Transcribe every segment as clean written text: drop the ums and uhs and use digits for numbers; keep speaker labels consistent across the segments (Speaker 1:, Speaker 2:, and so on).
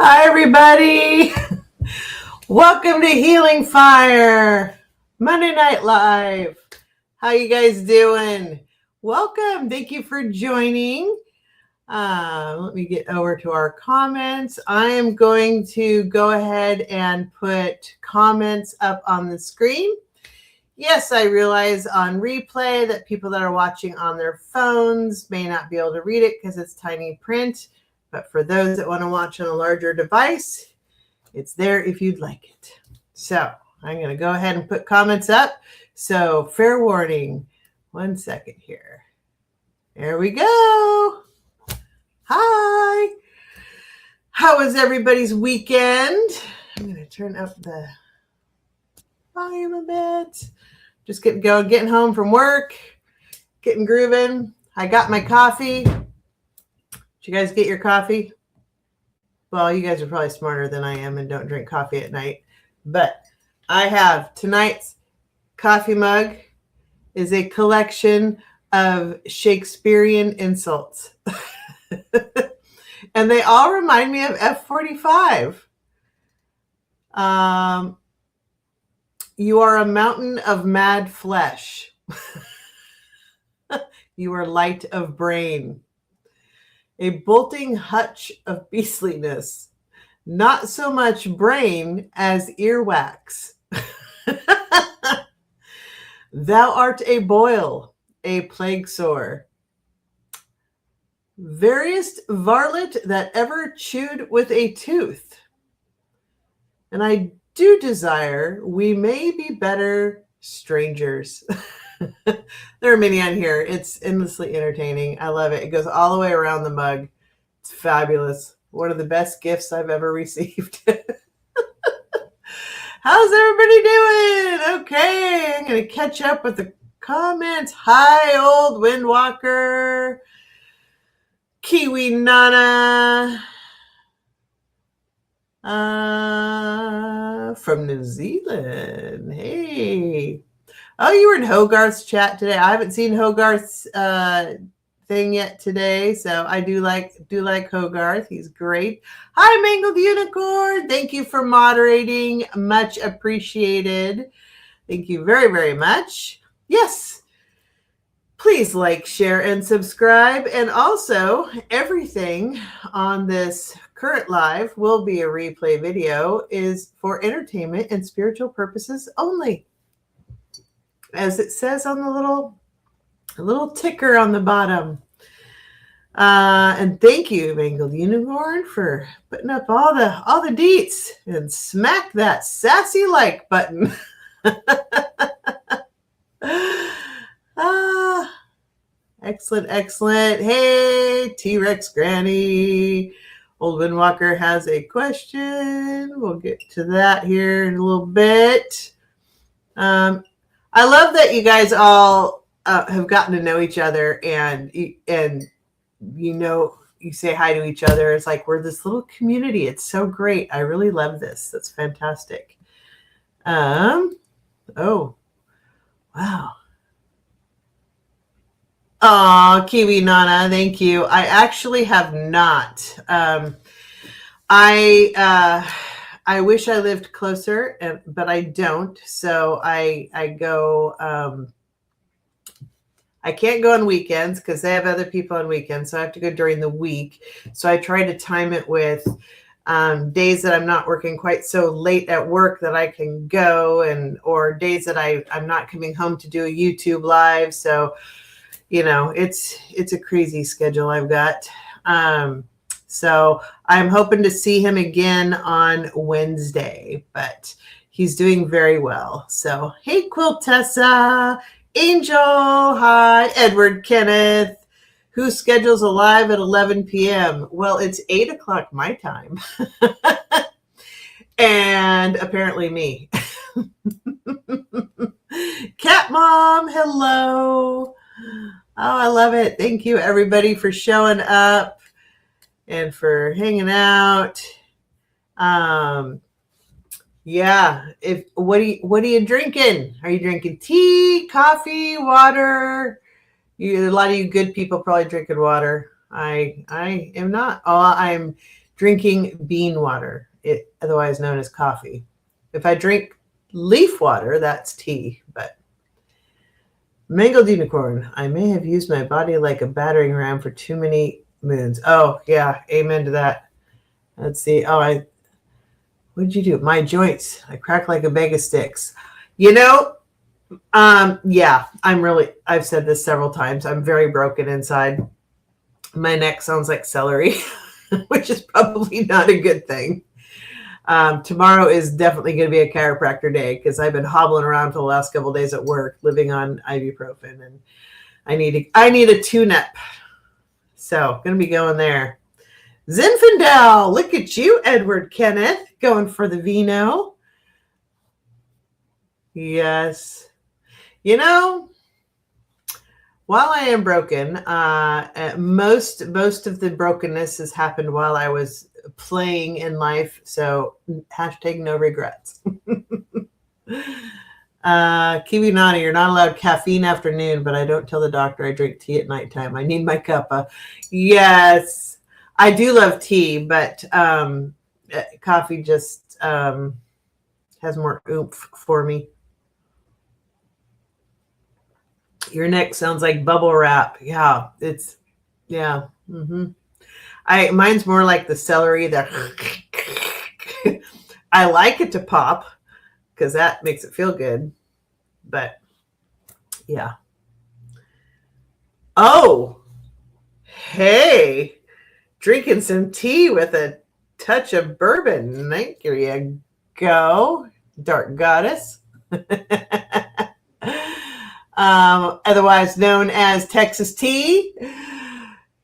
Speaker 1: Hi, everybody. Welcome to Healing Fire, Monday Night Live. How you guys doing? Welcome. Thank you for joining. Let me get over to our comments. I am going to go ahead and put comments up on the screen. Yes, I realize on replay that people that are watching on their phones may not be able to read it because it's tiny print. But for those that want to watch on a larger device, it's there if you'd like it. So I'm going to go ahead and put comments up. So fair warning. 1 second here. There we go. Hi. How was everybody's weekend? I'm going to turn up the volume a bit. Just getting going, getting home from work, getting grooving. I got my coffee. Did you guys get your coffee? Well, you guys are probably smarter than I am and don't drink coffee at night. But I have tonight's coffee mug is a collection of Shakespearean insults. And they all remind me of F-45. You are a mountain of mad flesh. You are light of brain. A bolting hutch of beastliness, not so much brain as earwax. Thou art a boil, a plague sore. Veriest varlet that ever chewed with a tooth. And I do desire we may be better strangers. There are many on here. It's endlessly entertaining. I love it. It goes all the way around the mug. It's fabulous. One of the best gifts I've ever received. How's everybody doing? Okay, I'm going to catch up with the comments. Hi, old Windwalker. Kiwi Nana. From New Zealand. Hey. Oh, you were in Hogarth's chat today. I haven't seen Hogarth's thing yet today, so I do like Hogarth. He's great. Hi, Mangled Unicorn. Thank you for moderating. Much appreciated. Thank you very, very much. Yes. Please like, share, and subscribe. And also, everything on this current live will be a replay video is for entertainment and spiritual purposes only. As it says on the little ticker on the bottom. And thank you, Mangled Unicorn, for putting up all the deets and smack that sassy like button. Excellent, excellent. Hey, T-Rex Granny. Old Windwalker has a question. We'll get to that here in a little bit. I love that you guys all have gotten to know each other and you say hi to each other. It's like we're this little community. It's so great. I really love this. That's fantastic. Oh, wow. Oh, Kiwi Nana, thank you. I actually have not. I wish I lived closer, but I don't. So I go. I can't go on weekends because they have other people on weekends. So I have to go during the week. So I try to time it with days that I'm not working quite so late at work that I can go, or days that I'm not coming home to do a YouTube live. So, it's a crazy schedule I've got. So I'm hoping to see him again on Wednesday, but he's doing very well. So, hey, Quiltessa, Angel, hi, Edward Kenneth, who schedules a live at 11 p.m. Well, it's 8 o'clock my time. And apparently me. Cat Mom, hello. Oh, I love it. Thank you, everybody, for showing up and for hanging out. Yeah. What are you drinking? Are you drinking tea, coffee, water? A lot of you good people probably drinking water. I am not. Oh, I'm drinking bean water, otherwise known as coffee. If I drink leaf water, that's tea. But mangled unicorn, I may have used my body like a battering ram for too many moons. Oh, yeah, amen to that. Let's see. Oh, what'd you do? My joints. I crack like a bag of sticks. Yeah, I've said this several times. I'm very broken inside. My neck sounds like celery, which is probably not a good thing. Tomorrow is definitely going to be a chiropractor day because I've been hobbling around for the last couple of days at work, living on ibuprofen, and I need a tune-up. So going to be going there. Zinfandel, look at you, Edward Kenneth, going for the vino. Yes. While I am broken, most of the brokenness has happened while I was playing in life. So hashtag no regrets. Kiwi Nani, you're not allowed caffeine afternoon, but I don't tell the doctor I drink tea at nighttime. I need my cuppa. Yes, I do love tea, but coffee just has more oomph for me. Your neck sounds like bubble wrap. Yeah, yeah. Mine's more like the celery that I like it to pop because that makes it feel good. But yeah. Oh, hey, drinking some tea with a touch of bourbon. There you go, Dark Goddess. Otherwise known as Texas tea.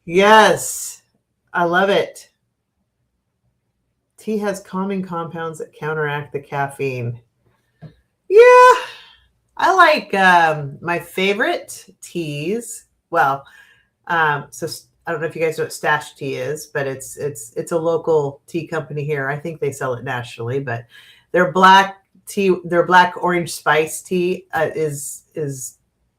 Speaker 1: Yes, I love it. Tea has calming compounds that counteract the caffeine. Yeah, I like my favorite teas. Well, so I don't know if you guys know what Stash Tea is, but it's a local tea company here. I think they sell it nationally, but their black orange spice tea is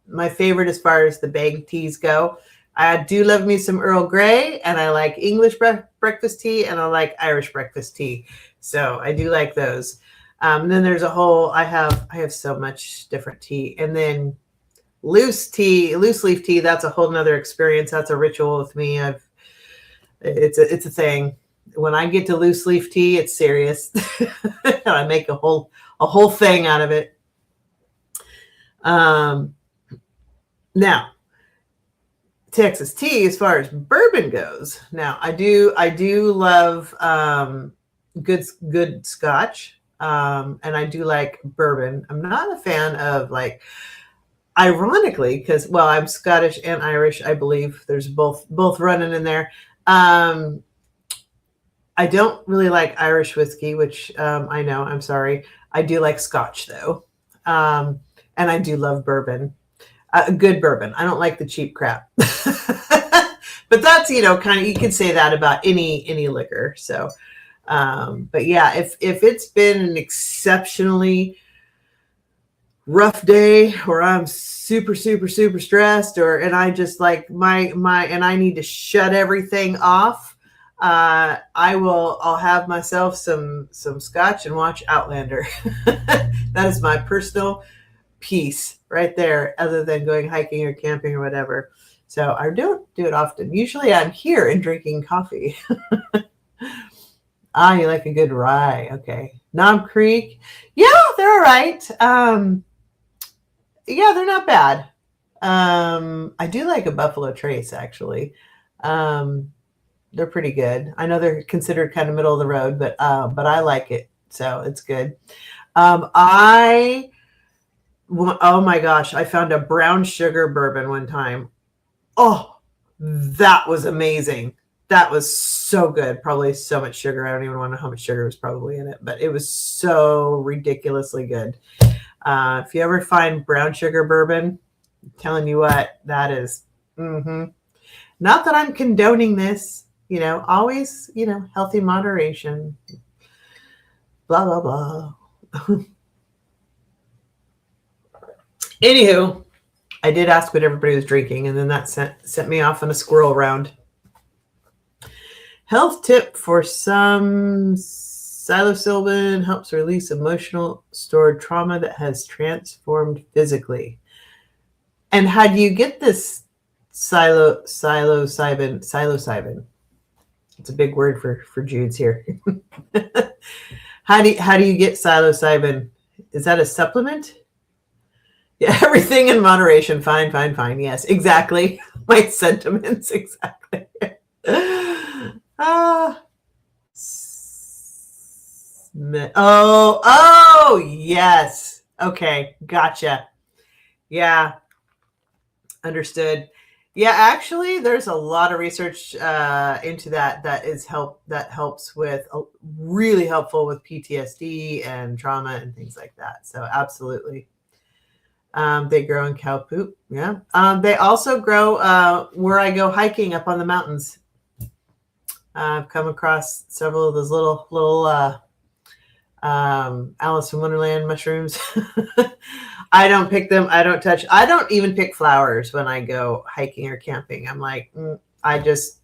Speaker 1: my favorite as far as the bag teas go. I do love me some Earl Grey, and I like English breakfast tea, and I like Irish breakfast tea. So I do like those. And then there's I have so much different tea. And then loose leaf tea, that's a whole nother experience. That's a ritual with me. It's a thing. When I get to loose leaf tea, it's serious. And I make a whole thing out of it. Now, Texas tea, as far as bourbon goes. Now, I do love good Scotch, and I do like bourbon. I'm not a fan of ironically, because I'm Scottish and Irish. I believe there's both running in there. I don't really like Irish whiskey, which I know. I'm sorry. I do like Scotch though, and I do love bourbon. Good bourbon. I don't like the cheap crap. But that's, kind of, you could say that about any liquor. So, but yeah, if it's been an exceptionally rough day or I'm super stressed and I just like and I need to shut everything off, I'll have myself some Scotch and watch Outlander. That is my personal peace right there, other than going hiking or camping or whatever. So I don't do it often. Usually I'm here and drinking coffee. You like a good rye. Okay. Knob Creek. Yeah, they're all right. Yeah, they're not bad. I do like a Buffalo Trace, actually. They're pretty good. I know they're considered kind of middle of the road, but I like it. So it's good. Oh my gosh, I found a brown sugar bourbon one time. Oh, that was amazing. That was so good. Probably so much sugar. I don't even know how much sugar was probably in it, but it was so ridiculously good. If you ever find brown sugar bourbon, I'm telling you what, that is. Not that I'm condoning this, always, healthy moderation. Blah, blah, blah. Anywho, I did ask what everybody was drinking, and then that sent me off on a squirrel round. Health tip for some: psilocybin helps release emotional stored trauma that has transformed physically. And how do you get this psilocybin? Psilocybin. It's a big word for Jude's here. How do you get psilocybin? Is that a supplement? Yeah, everything in moderation. Fine, fine, fine. Yes, exactly. My sentiments, exactly. Ah. Oh, yes. Okay, gotcha. Yeah, understood. Yeah, actually, there's a lot of research into that helps with really helpful with PTSD and trauma and things like that. So absolutely. They grow in cow poop. Yeah. They also grow where I go hiking up on the mountains. I've come across several of those little Alice in Wonderland mushrooms. I don't pick them. I don't touch. I don't even pick flowers when I go hiking or camping. I'm like, I just,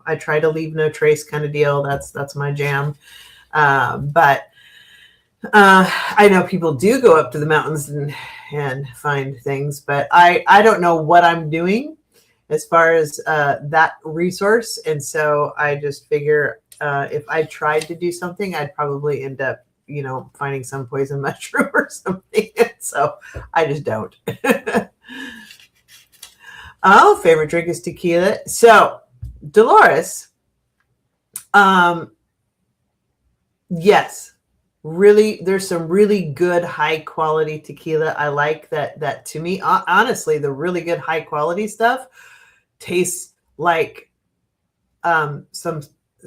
Speaker 1: I try to leave no trace kind of deal. That's my jam. But I know people do go up to the mountains and find things, but I don't know what I'm doing as far as that resource. And so I just figure if I tried to do something, I'd probably end up, finding some poison mushroom or something. So I just don't. Oh, favorite drink is tequila. So Dolores, yes, really, there's some really good high quality tequila. I like that to me. Honestly, the really good high quality stuff tastes like some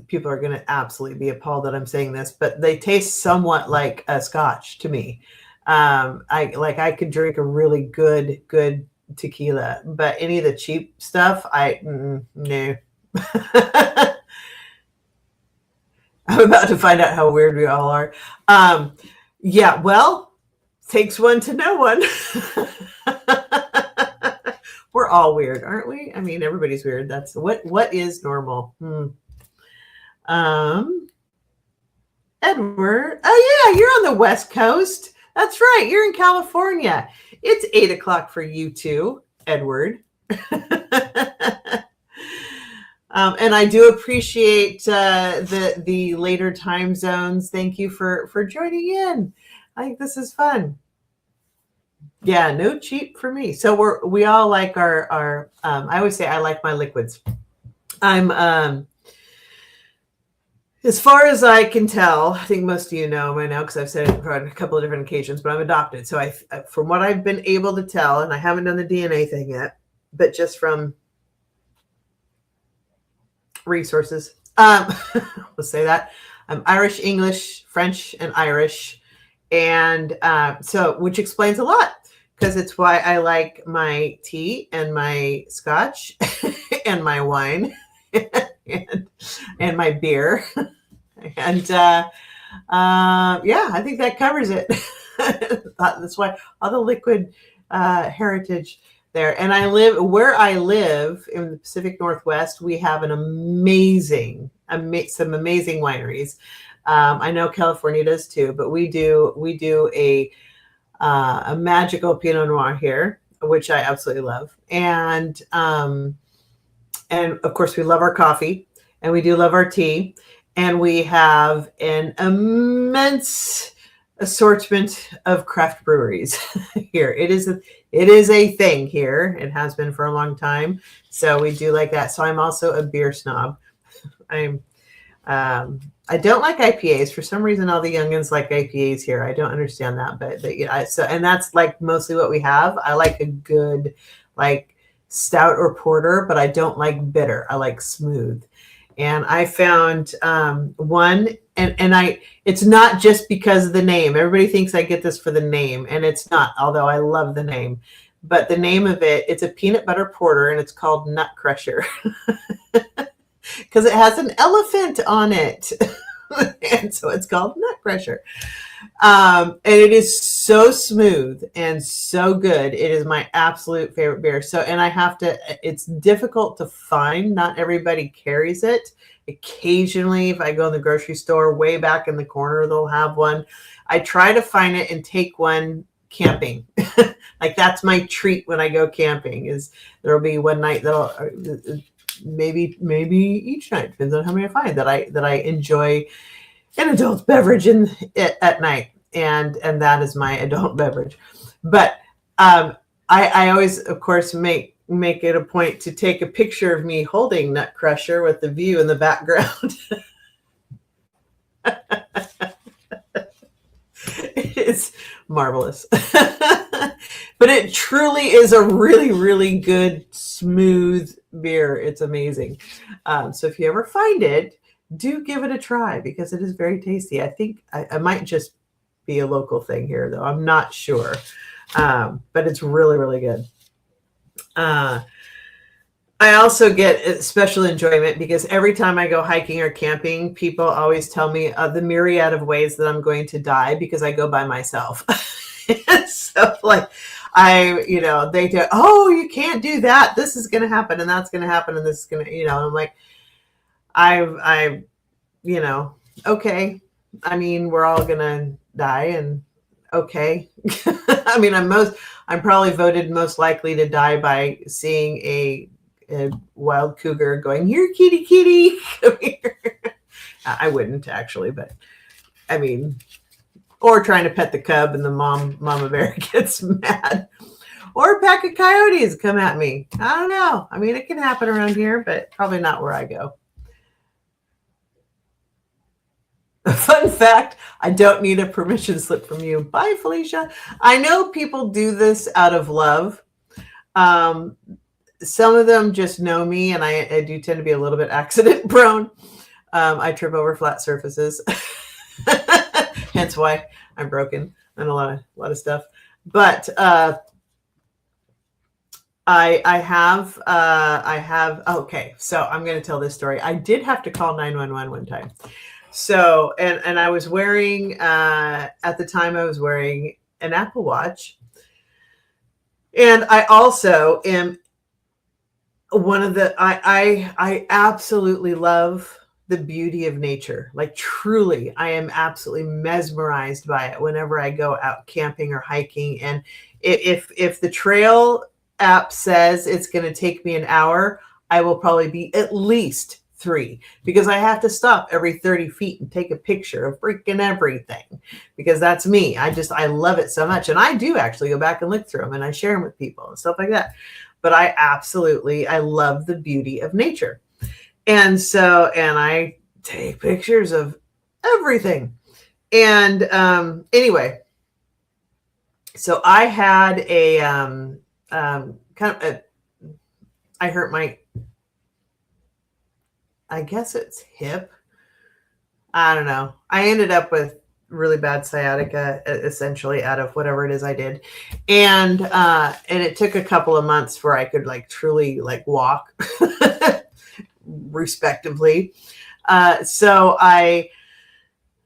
Speaker 1: people are going to absolutely be appalled that I'm saying this, but they taste somewhat like a scotch to me. I could drink a really good tequila, but any of the cheap stuff, no. I'm about to find out how weird we all are. Yeah, well, takes one to know one. We're all weird, aren't we? I mean, everybody's weird. That's what is normal. Edward. Oh yeah, you're on the West Coast. That's right. You're in California. It's 8:00 for you too, Edward. And I do appreciate the later time zones. Thank you for joining in. I think this is fun. Yeah, no cheap for me. So we all like our I always say I like my liquids. I'm as far as I can tell, I think most of you know by now because I've said it on a couple of different occasions, but I'm adopted. So from what I've been able to tell, and I haven't done the DNA thing yet, but just from resources, let's say that I'm Irish, English, French, and Irish. And so, which explains a lot because it's why I like my tea and my scotch and my wine and my beer. And yeah, I think that covers it. That's why all the liquid heritage there. And where I live in the Pacific Northwest, we have some amazing wineries. I know California does too, but we do a magical Pinot Noir here, which I absolutely love. And of course we love our coffee and we do love our tea, and we have an immense assortment of craft breweries here. It is a thing here. It has been for a long time. So we do like that. So I'm also a beer snob. I don't like IPAs. For some reason, all the youngins like IPAs here. I don't understand that, but and that's like mostly what we have. I like a good like stout or porter, but I don't like bitter. I like smooth. And I found one, and it's not just because of the name. Everybody thinks I get this for the name, and it's not, although I love the name. But the name of it's a peanut butter porter, and it's called Nut Crusher. Because it has an elephant on it. And so it's called Nut Crusher. And it is so smooth and so good. It is my absolute favorite beer. So, and it's difficult to find. Not everybody carries it. Occasionally, if I go in the grocery store, way back in the corner, they'll have one. I try to find it and take one camping. Like that's my treat when I go camping. Is there'll be one night that'll maybe each night, depends on how many I find, that I enjoy an adult beverage at night, and that is my adult beverage. But I always, of course, make it a point to take a picture of me holding Nut Crusher with the view in the background. It's marvelous. But it truly is a really, really good, smooth beer. It's amazing. So if you ever find it, do give it a try because it is very tasty. I think I might just be a local thing here, though. I'm not sure. But it's really, really good. I also get special enjoyment because every time I go hiking or camping, people always tell me the myriad of ways that I'm going to die because I go by myself. So like they do, oh, you can't do that. This is going to happen and that's going to happen. And this is going to, I'm like, okay. I mean, we're all going to die and okay. I mean, I'm probably voted most likely to die by seeing a wild cougar going, here, kitty, come here. I wouldn't actually, but I mean, or trying to pet the cub and the mama bear gets mad, or a pack of coyotes come at me. I don't know. I mean, it can happen around here, but probably not where I go. A fun fact, I don't need a permission slip from you. Bye, Felicia. I know people do this out of love. Some of them just know me, and I do tend to be a little bit accident prone. I trip over flat surfaces, hence why I'm broken and a lot of stuff. But I have. Okay, so I'm going to tell this story. I did have to call 911 one time. So, and I was wearing, at the time I was wearing an Apple Watch. And I also am one of the, I absolutely love the beauty of nature. Like truly, I am absolutely mesmerized by it whenever I go out camping or hiking. And if the trail app says it's going to take me an hour, I will probably be at least 3 because I have to stop every 30 feet and take a picture of freaking everything because that's me. I love it so much. And I do actually go back and look through them and I share them with people and stuff like that. But I love the beauty of nature. And so, and I take pictures of everything. And anyway, so I had a I hurt my, I guess it's hip. I don't know. I ended up with really bad sciatica, essentially, out of whatever it is I did. And it took a couple of months where I could truly walk respectively. So I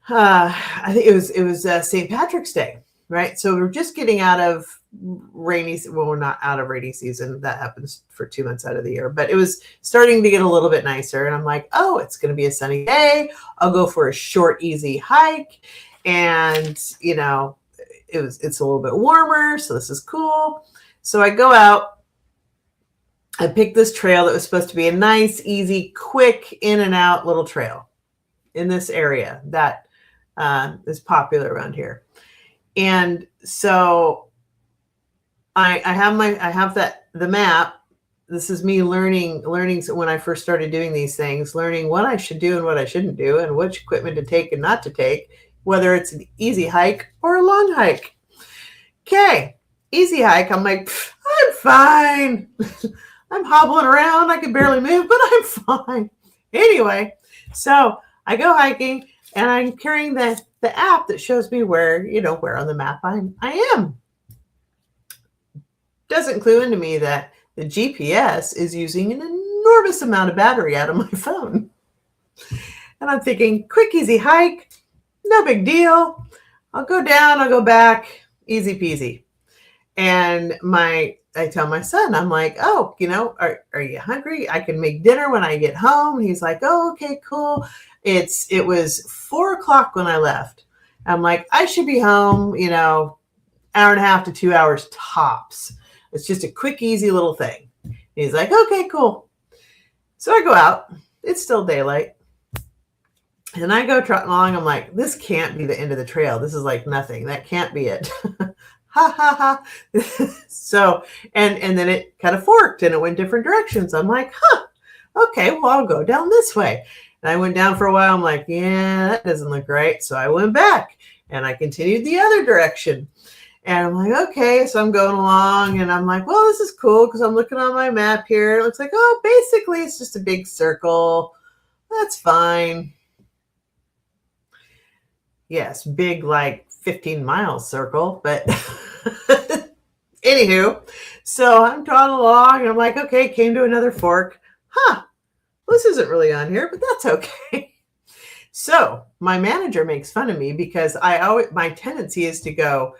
Speaker 1: think it was St. Patrick's Day, right? So we're just getting out of we're not out of rainy season. That happens for 2 months out of the year, but it was starting to get a little bit nicer. And I'm like, oh, it's going to be a sunny day. I'll go for a short, easy hike. And, it's a little bit warmer. So this is cool. So I go out. I picked this trail that was supposed to be a nice, easy, quick in and out little trail in this area that is popular around here. And so I have the map. This is me learning when I first started doing these things, learning what I should do and what I shouldn't do and which equipment to take and not to take, whether it's an easy hike or a long hike. Okay, easy hike. I'm like, I'm fine. I'm hobbling around. I can barely move, but I'm fine. Anyway, so I go hiking and I'm carrying the app that shows me where on the map I am. Doesn't clue into me that the GPS is using an enormous amount of battery out of my phone. And I'm thinking, quick, easy hike, no big deal. I'll go down, I'll go back, easy peasy. And my I tell my son, I'm like, oh, are you hungry? I can make dinner when I get home. He's like, oh, okay, cool. It was 4 o'clock when I left. I'm like, I should be home, hour and a half to 2 hours tops. It's just a quick, easy little thing. He's like, okay, cool. So I go out. It's still daylight. And I go trotting along. I'm like, this can't be the end of the trail. This is like nothing. That can't be it. Ha ha ha. So, and then it kind of forked and it went different directions. I'm like, okay, well, I'll go down this way. And I went down for a while. I'm like, yeah, that doesn't look right. So I went back and I continued the other direction. And I'm like, okay, so I'm going along and I'm like, well, this is cool because I'm looking on my map here. It looks like, oh, basically it's just a big circle. That's fine. Yes, big, like 15-mile circle, but anywho, so I'm trotting along and I'm like, okay, came to another fork. Well, this isn't really on here, but that's okay. So my manager makes fun of me because my tendency is to go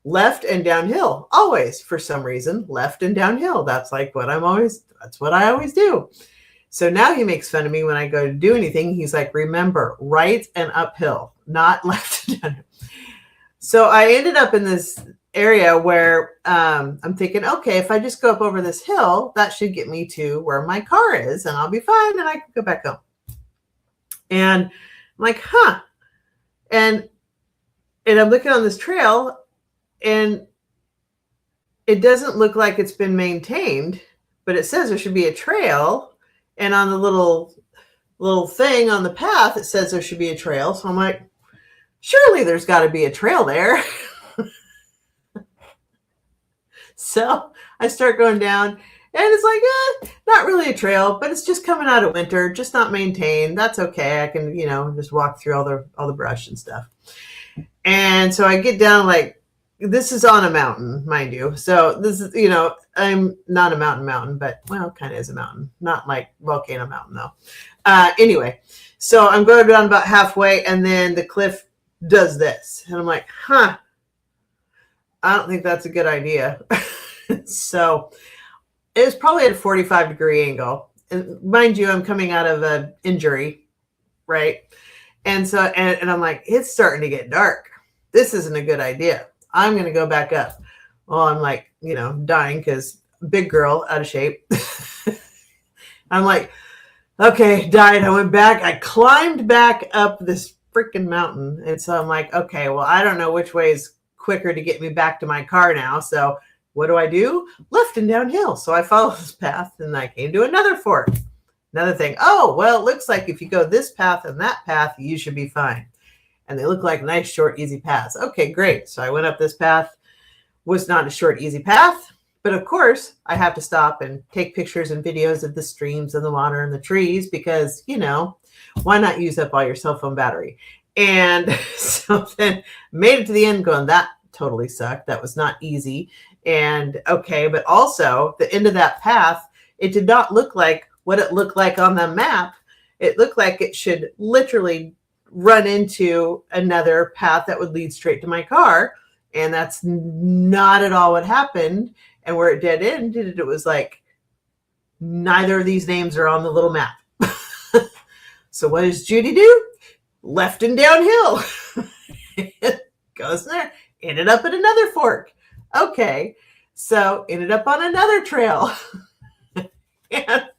Speaker 1: left and downhill, always, for some reason, left and downhill. That's what I always do. So now he makes fun of me when I go to do anything. He's like, remember, right and uphill, not left and downhill. So I ended up in this area where I'm thinking, okay, if I just go up over this hill, that should get me to where my car is and I'll be fine and I can go back home. And I'm like, And I'm looking on this trail and it doesn't look like it's been maintained, but it says there should be a trail. And on the little thing on the path, it says there should be a trail. So I'm like, surely there's got to be a trail there. So I start going down and it's like, not really a trail, but it's just coming out of winter, just not maintained. That's okay. I can, just walk through all the brush and stuff. And so I get down, like, this is on a mountain, mind you. So this is, I'm not a mountain, but kind of is a mountain, not like Volcano Mountain though. Anyway, so I'm going down about halfway and then the cliff does this. And I'm like, I don't think that's a good idea. So it was probably at a 45-degree angle. And mind you, I'm coming out of an injury, right? And so, and I'm like, it's starting to get dark. This isn't a good idea. I'm going to go back up. Well, I'm like, dying because big girl, out of shape. I'm like, okay, died. I went back. I climbed back up this freaking mountain. And so I'm like, okay, well, I don't know which way is quicker to get me back to my car now. So what do? Left and downhill. So I followed this path and I came to another fork. Another thing. Oh, well, it looks like if you go this path and that path, you should be fine. And they look like nice, short, easy paths. Okay, great. So I went up this path. Was not a short, easy path. But of course, I have to stop and take pictures and videos of the streams and the water and the trees because, why not use up all your cell phone battery? And so then made it to the end going, that totally sucked. That was not easy. And okay, but also the end of that path, it did not look like what it looked like on the map. It looked like it should literally run into another path that would lead straight to my car. And that's not at all what happened. And where it dead ended, it was like, neither of these names are on the little map. So what does Judy do? Left and downhill. Goes there, ended up at another fork. Okay, so ended up on another trail. And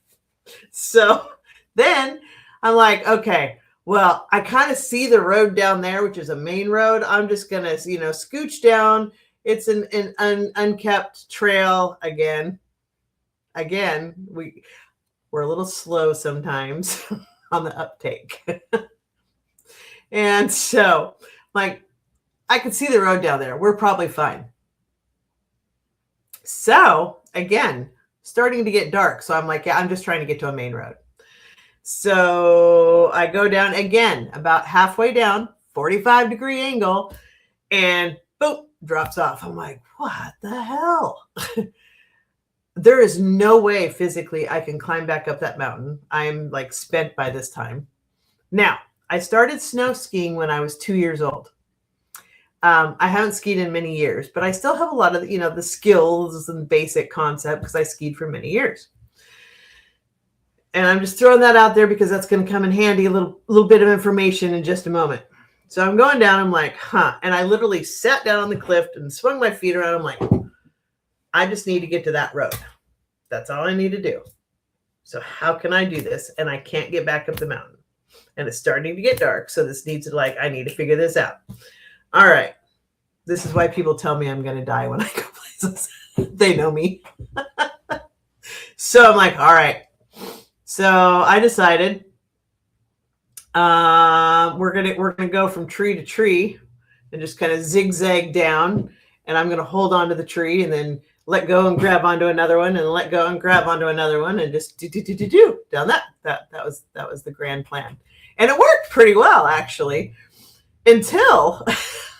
Speaker 1: so then I'm like, okay, well, I kind of see the road down there, which is a main road. I'm just going to, scooch down. It's an unkept trail again. Again, we're a little slow sometimes on the uptake. And so, like, I could see the road down there. We're probably fine. So, again, starting to get dark. So I'm like, yeah, I'm just trying to get to a main road. So I go down again, about halfway down, 45-degree angle, and boom, drops off. I'm like, what the hell? There is no way physically I can climb back up that mountain. I'm like spent by this time. Now, I started snow skiing when I was 2 years old. I haven't skied in many years, but I still have a lot of, the skills and basic concept because I skied for many years. And I'm just throwing that out there because that's going to come in handy, a little bit of information in just a moment. So I'm going down, I'm like, and I literally sat down on the cliff and swung my feet around. I'm like, I just need to get to that road. That's all I need to do. So how can I do this? And I can't get back up the mountain. And it's starting to get dark. So this needs to I need to figure this out. All right. This is why people tell me I'm going to die when I go places. They know me. So I'm like, all right. So I decided we're gonna go from tree to tree and just kind of zigzag down. And I'm going to hold onto the tree and then let go and grab onto another one and let go and grab onto another one and just do down that. That was the grand plan. And it worked pretty well, actually, until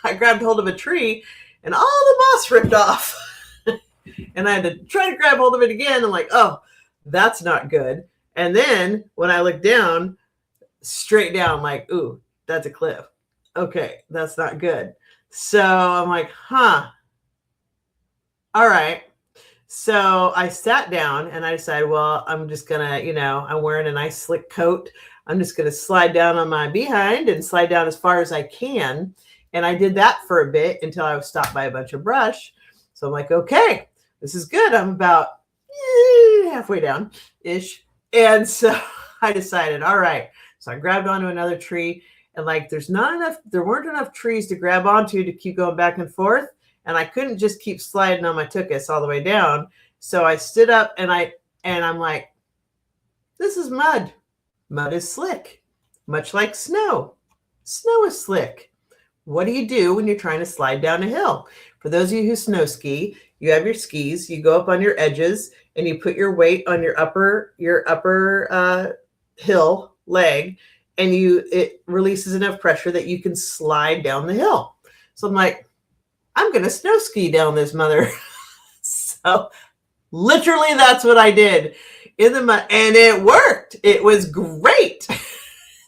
Speaker 1: I grabbed hold of a tree and all the moss ripped off. And I had to try to grab hold of it again. I'm like, oh, that's not good. And then when I looked down, straight down, like, ooh, that's a cliff. Okay, that's not good. So I'm like, all right. So I sat down and I decided, well, I'm just going to, I'm wearing a nice slick coat. I'm just going to slide down on my behind and slide down as far as I can. And I did that for a bit until I was stopped by a bunch of brush. So I'm like, okay, this is good. I'm about halfway down-ish. And so I decided, all right. So I grabbed onto another tree and there weren't enough trees to grab onto to keep going back and forth. And I couldn't just keep sliding on my tuchus all the way down. So I stood up and I'm like, this is mud. Mud is slick, much like snow. Snow is slick. What do you do when you're trying to slide down a hill? For those of you who snow ski, you have your skis, you go up on your edges and you put your weight on your upper hill leg, and it releases enough pressure that you can slide down the hill. So I'm like, I'm going to snow ski down this mother. So literally that's what I did in the mud, and it worked. It was great.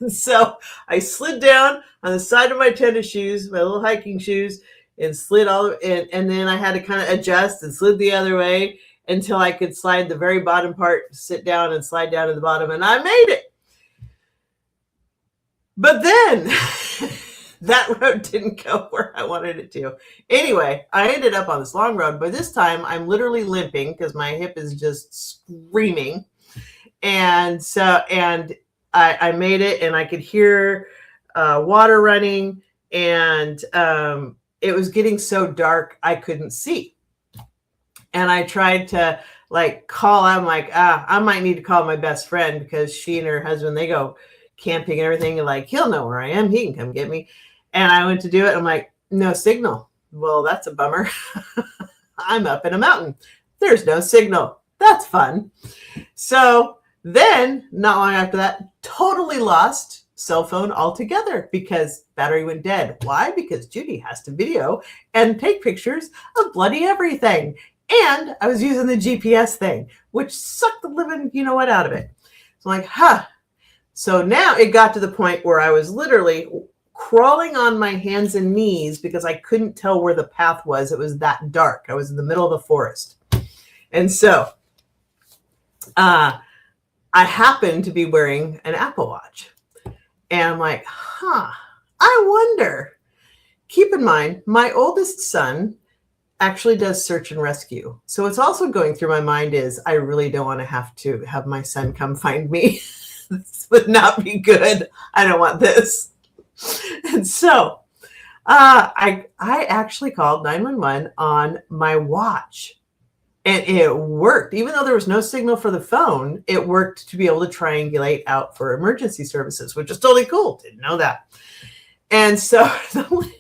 Speaker 1: So I slid down on the side of my tennis shoes, my little hiking shoes, and slid and then I had to kind of adjust and slid the other way until I could slide the very bottom part, sit down and slide down to the bottom, and I made it. But then that road didn't go where I wanted it to. Anyway, I ended up on this long road, but this time I'm literally limping because my hip is just screaming. And I made it, and I could hear water running, and it was getting so dark I couldn't see. And I tried to call. I'm like, I might need to call my best friend because she and her husband, they go camping and everything, and he'll know where I am. He can come get me. And I went to do it. I'm like, no signal. Well, that's a bummer. I'm up in a mountain. There's no signal. That's fun. So then, not long after that, totally lost cell phone altogether because battery went dead. Why? Because Judy has to video and take pictures of bloody everything. And I was using the GPS thing, which sucked the living you-know-what out of it. So I'm like, So now it got to the point where I was literally crawling on my hands and knees because I couldn't tell where the path was. It was that dark. I was in the middle of the forest. And so I happened to be wearing an Apple Watch. And I'm like, I wonder. Keep in mind, my oldest son actually does search and rescue. So what's also going through my mind is I really don't want to have my son come find me. This would not be good. I don't want this. And so I actually called 911 on my watch, and it worked. Even though there was no signal for the phone, it worked to be able to triangulate out for emergency services, which is totally cool. Didn't know that. And so the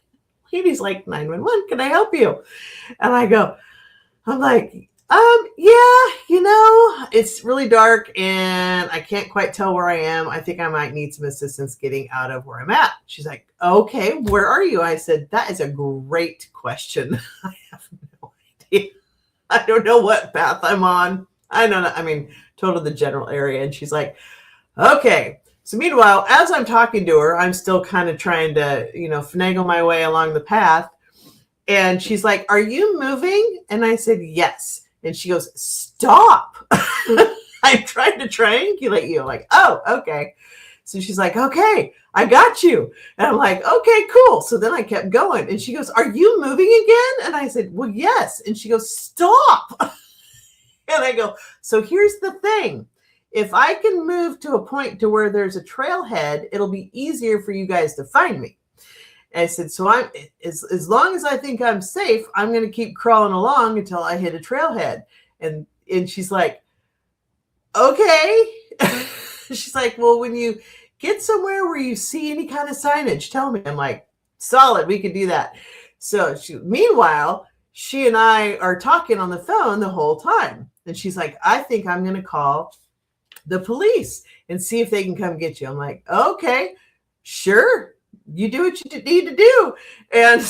Speaker 1: lady's like, 911, can I help you? And I'm like, yeah, it's really dark and I can't quite tell where I am. I think I might need some assistance getting out of where I'm at. She's like, okay, where are you? I said, that is a great question. I have no idea. I don't know what path I'm on. I don't know. I mean, total the general area. And she's like, okay. So meanwhile, as I'm talking to her, I'm still kind of trying to, finagle my way along the path. And she's like, are you moving? And I said, yes. And she goes, stop. I'm trying to triangulate you. I'm like, oh, okay. So she's like, okay, I got you. And I'm like, okay, cool. So then I kept going. And she goes, are you moving again? And I said, well, yes. And she goes, stop. And I go, so here's the thing. If I can move to a point to where there's a trailhead, it'll be easier for you guys to find me. And I said, so I'm as long as I think I'm safe, I'm going to keep crawling along until I hit a trailhead. And she's like, okay. She's like, well, when you get somewhere where you see any kind of signage, tell me. I'm like, solid, we can do that. So meanwhile, she and I are talking on the phone the whole time. And she's like, I think I'm going to call the police and see if they can come get you. I'm like, okay, sure. You do what you need to do. And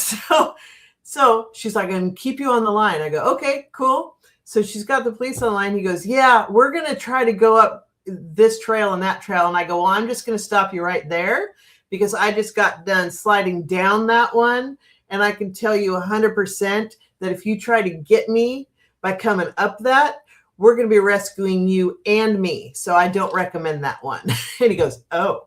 Speaker 1: so she's like, I'm going to keep you on the line. I go, okay, cool. So she's got the police on the line. He goes, yeah, we're going to try to go up this trail and that trail. And I go, well, I'm just going to stop you right there because I just got done sliding down that one. And I can tell you 100% that if you try to get me by coming up that, we're going to be rescuing you and me. So I don't recommend that one. And he goes, oh,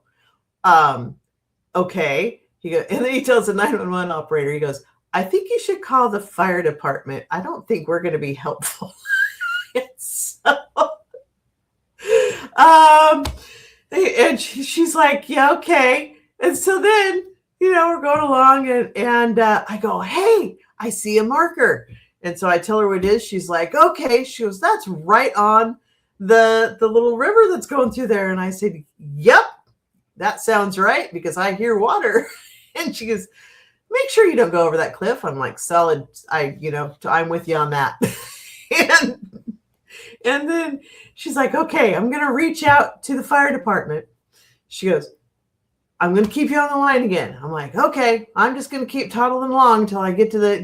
Speaker 1: okay. He goes, and then he tells the 911 operator, he goes, I think you should call the fire department. I don't think we're going to be helpful. So, and she's like, yeah, okay. And so then, we're going along and I go, hey, I see a marker. And so I tell her what it is. She's like, okay. She goes, that's right on the little river that's going through there. And I said, yep, that sounds right because I hear water. And she goes, make sure you don't go over that cliff. I'm like, solid. I'm with you on that. And then she's like, okay, I'm going to reach out to the fire department. She goes, I'm going to keep you on the line again. I'm like, okay, I'm just going to keep toddling along until I get to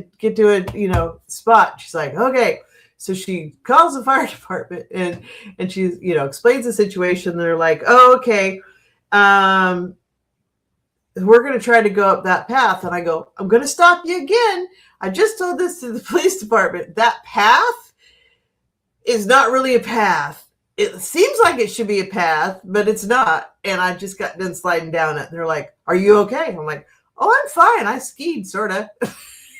Speaker 1: a spot. She's like, okay. So she calls the fire department and she, explains the situation. They're like, oh, okay. We're going to try to go up that path. And I go, I'm going to stop you again. I just told this to the police department. That path is not really a path. It seems like it should be a path, but it's not. And I just got done sliding down it. And they're like, are you okay? I'm like, oh, I'm fine. I skied, sort of.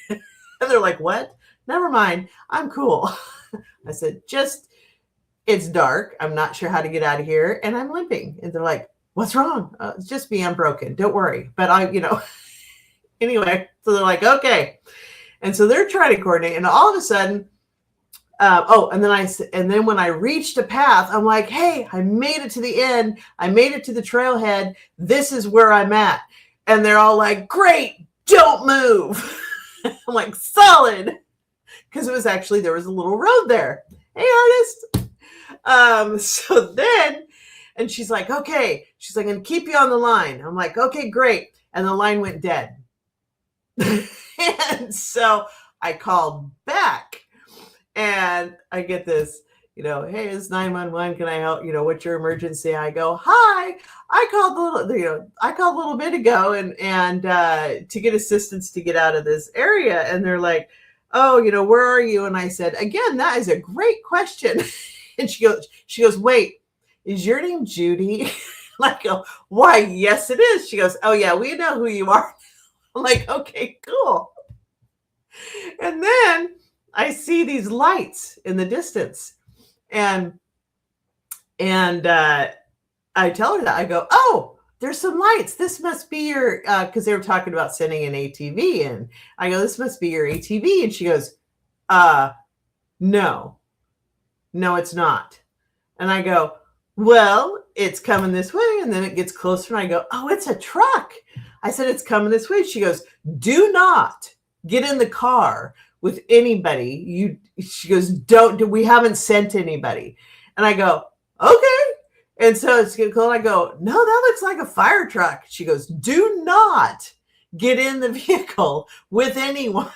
Speaker 1: And they're like, what? Never mind. I'm cool. I said, it's dark. I'm not sure how to get out of here. And I'm limping. And they're like, what's wrong? It's just me. I'm broken. Don't worry. But anyway, so they're like, okay. And so they're trying to coordinate. And all of a sudden, and then when I reached a path, I'm like, hey, I made it to the end. I made it to the trailhead. This is where I'm at. And they're all like, great, don't move. I'm like, solid. Because there was a little road there. Hey, artist. So then, and she's like, okay. She's like, I'm going to keep you on the line. I'm like, okay, great. And the line went dead. And so I called back. And I get this, hey, it's 911. Can I help? What's your emergency? I go, hi. I called a little bit ago and to get assistance to get out of this area. And they're like, oh, where are you? And I said, again, that is a great question. And she goes, wait, is your name Judy? I go, why? Yes, it is. She goes, oh yeah, we know who you are. I'm like, okay, cool. And then I see these lights in the distance and I tell her that. I go, oh, there's some lights. This must be your, because they were talking about sending an ATV. And I go, this must be your ATV. And she goes, no, it's not. And I go, well, it's coming this way. And then it gets closer and I go, oh, it's a truck. I said, it's coming this way. She goes, do not get in the car with anybody. She goes, we haven't sent anybody. And I go, okay. And so it's getting cold. I go, no, that looks like a fire truck. She goes, do not get in the vehicle with anyone.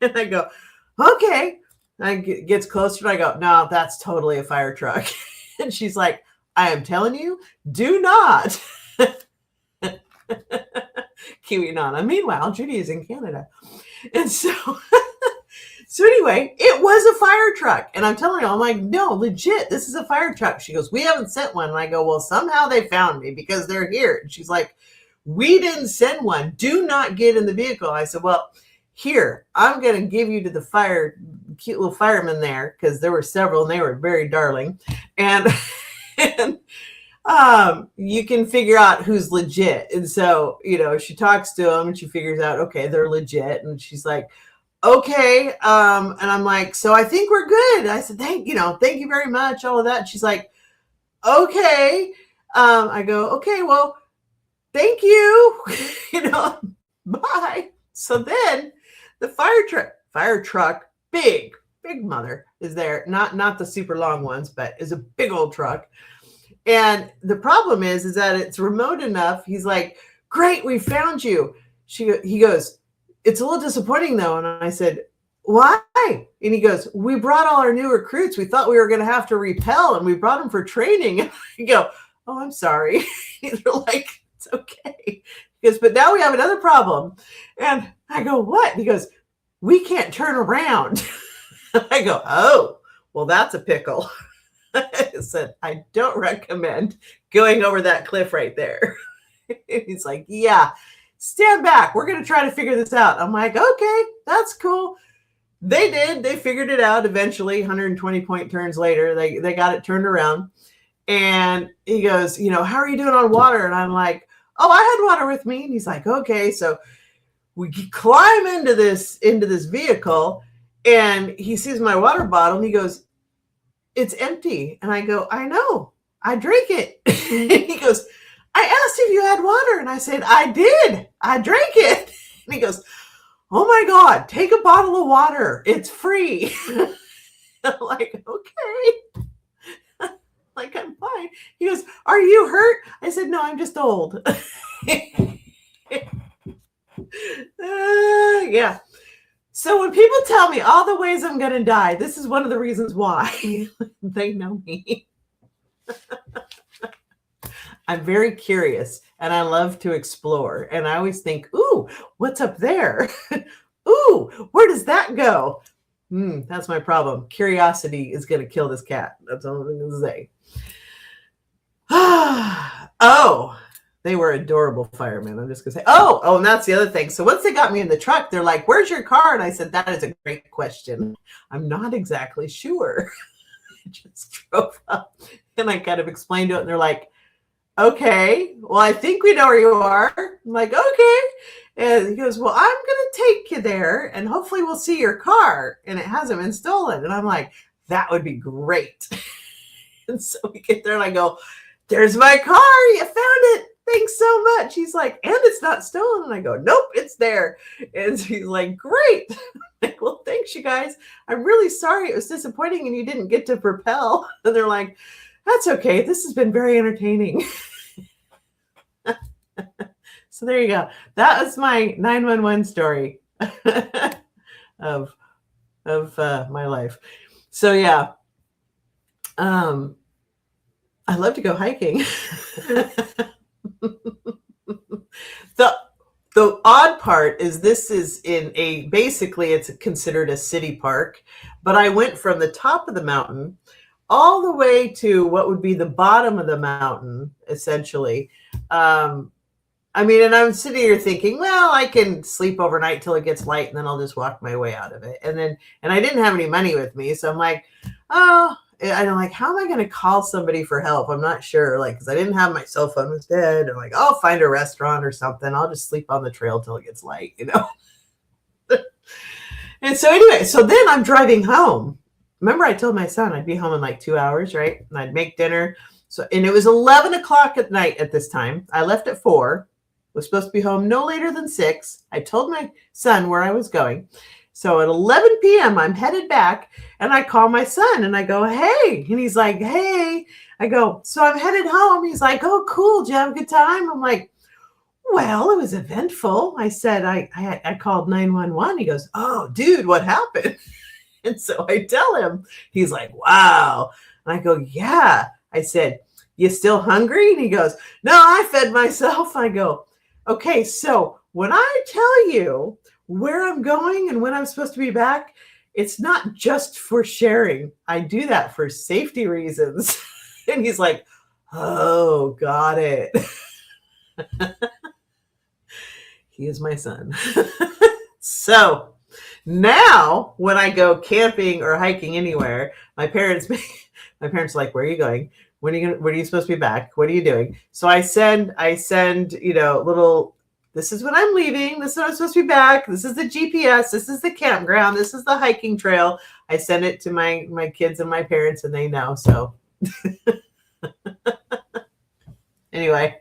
Speaker 1: And I go, okay. And it gets closer and I go, no, that's totally a fire truck. And she's like, I am telling you, do not. Kiwi Nana. Meanwhile, Judy is in Canada. And so, so anyway, it was a fire truck. And I'm telling you, I'm like, no, legit, this is a fire truck. She goes, we haven't sent one. And I go, well, somehow they found me because they're here. And she's like, we didn't send one. Do not get in the vehicle. I said, well, here, I'm going to give you to the cute little firemen there, because there were several and they were very darling. And, and you can figure out who's legit. And so, she talks to them and she figures out, okay, they're legit. And she's like, okay. And I'm like, so I think we're good. I said, thank you very much. All of that. And she's like, okay. I go, okay, well, thank you. Bye. So then the fire truck, big mother is there. Not the super long ones, but is a big old truck. And the problem is that it's remote enough. He's like, great, we found you. He goes, it's a little disappointing though. And I said, why? And he goes, we brought all our new recruits. We thought we were going to have to repel, and we brought them for training. And I go, oh, I'm sorry. They're like, it's okay. He goes, but now we have another problem. And I go, what? He goes, we can't turn around. I go, oh, well, that's a pickle. I said, I don't recommend going over that cliff right there. He's like, yeah, stand back. We're going to try to figure this out. I'm like, okay, that's cool. They did. They figured it out eventually. 120 point turns later, they got it turned around. And he goes, how are you doing on water? And I'm like, oh, I had water with me. And he's like, okay. So we climb into this vehicle, and he sees my water bottle and he goes, it's empty. And I go, I know, I drank it. He goes, I asked if you had water. And I said, I did. I drank it. And he goes, oh my God, take a bottle of water. It's free. I'm like, okay. Like, I'm fine. He goes, are you hurt? I said, no, I'm just old. Yeah. So when people tell me all the ways I'm going to die, this is one of the reasons why. They know me. I'm very curious, and I love to explore. And I always think, ooh, what's up there? Ooh, where does that go? That's my problem. Curiosity is going to kill this cat. That's all I'm going to say. Oh, they were adorable firemen. I'm just going to say, oh, and that's the other thing. So once they got me in the truck, they're like, where's your car? And I said, that is a great question. I'm not exactly sure. I just drove up and I kind of explained to it. And they're like, okay, well, I think we know where you are. I'm like, okay. And he goes, well, I'm going to take you there and hopefully we'll see your car and it hasn't been stolen. And I'm like, that would be great. And so we get there and I go, there's my car. You found it. Thanks so much. He's like, and it's not stolen. And I go, nope, it's there. And so he's like, great. I'm like, well, thanks, you guys. I'm really sorry it was disappointing and you didn't get to propel. And they're like, that's okay. This has been very entertaining. So there you go. That was my 911 story of my life. So yeah, I love to go hiking. The odd part is this is basically it's considered a city park, but I went from the top of the mountain all the way to what would be the bottom of the mountain, essentially. And I'm sitting here thinking, well, I can sleep overnight till it gets light and then I'll just walk my way out of it. And I didn't have any money with me. So I'm like, oh, and I'm like, how am I going to call somebody for help? I'm not sure. Like, cause I didn't have my cell phone was dead. I'm like, I'll find a restaurant or something. I'll just sleep on the trail till it gets light, And so anyway, so then I'm driving home. Remember I told my son I'd be home in like 2 hours, right? And I'd make dinner. So, and it was 11 o'clock at night at this time. I left at 4, was supposed to be home no later than 6. I told my son where I was going. So at 11 p.m., I'm headed back and I call my son and I go, hey, and he's like, hey, I go, so I'm headed home. He's like, oh, cool. Did you have a good time? I'm like, well, it was eventful. I said, I called 911. He goes, oh, dude, what happened? And so I tell him, he's like, wow. And I go, yeah. I said, you still hungry? And he goes, no, I fed myself. I go, okay, so when I tell you where I'm going and when I'm supposed to be back, it's not just for sharing. I do that for safety reasons. And he's like, oh, got it. He is my son. So now when I go camping or hiking anywhere, my parents are like, where are you going? When are you supposed to be back? What are you doing? So I send, little, this is when I'm leaving. This is when I'm supposed to be back. This is the GPS. This is the campground. This is the hiking trail. I send it to my kids and my parents, and they know. So anyway,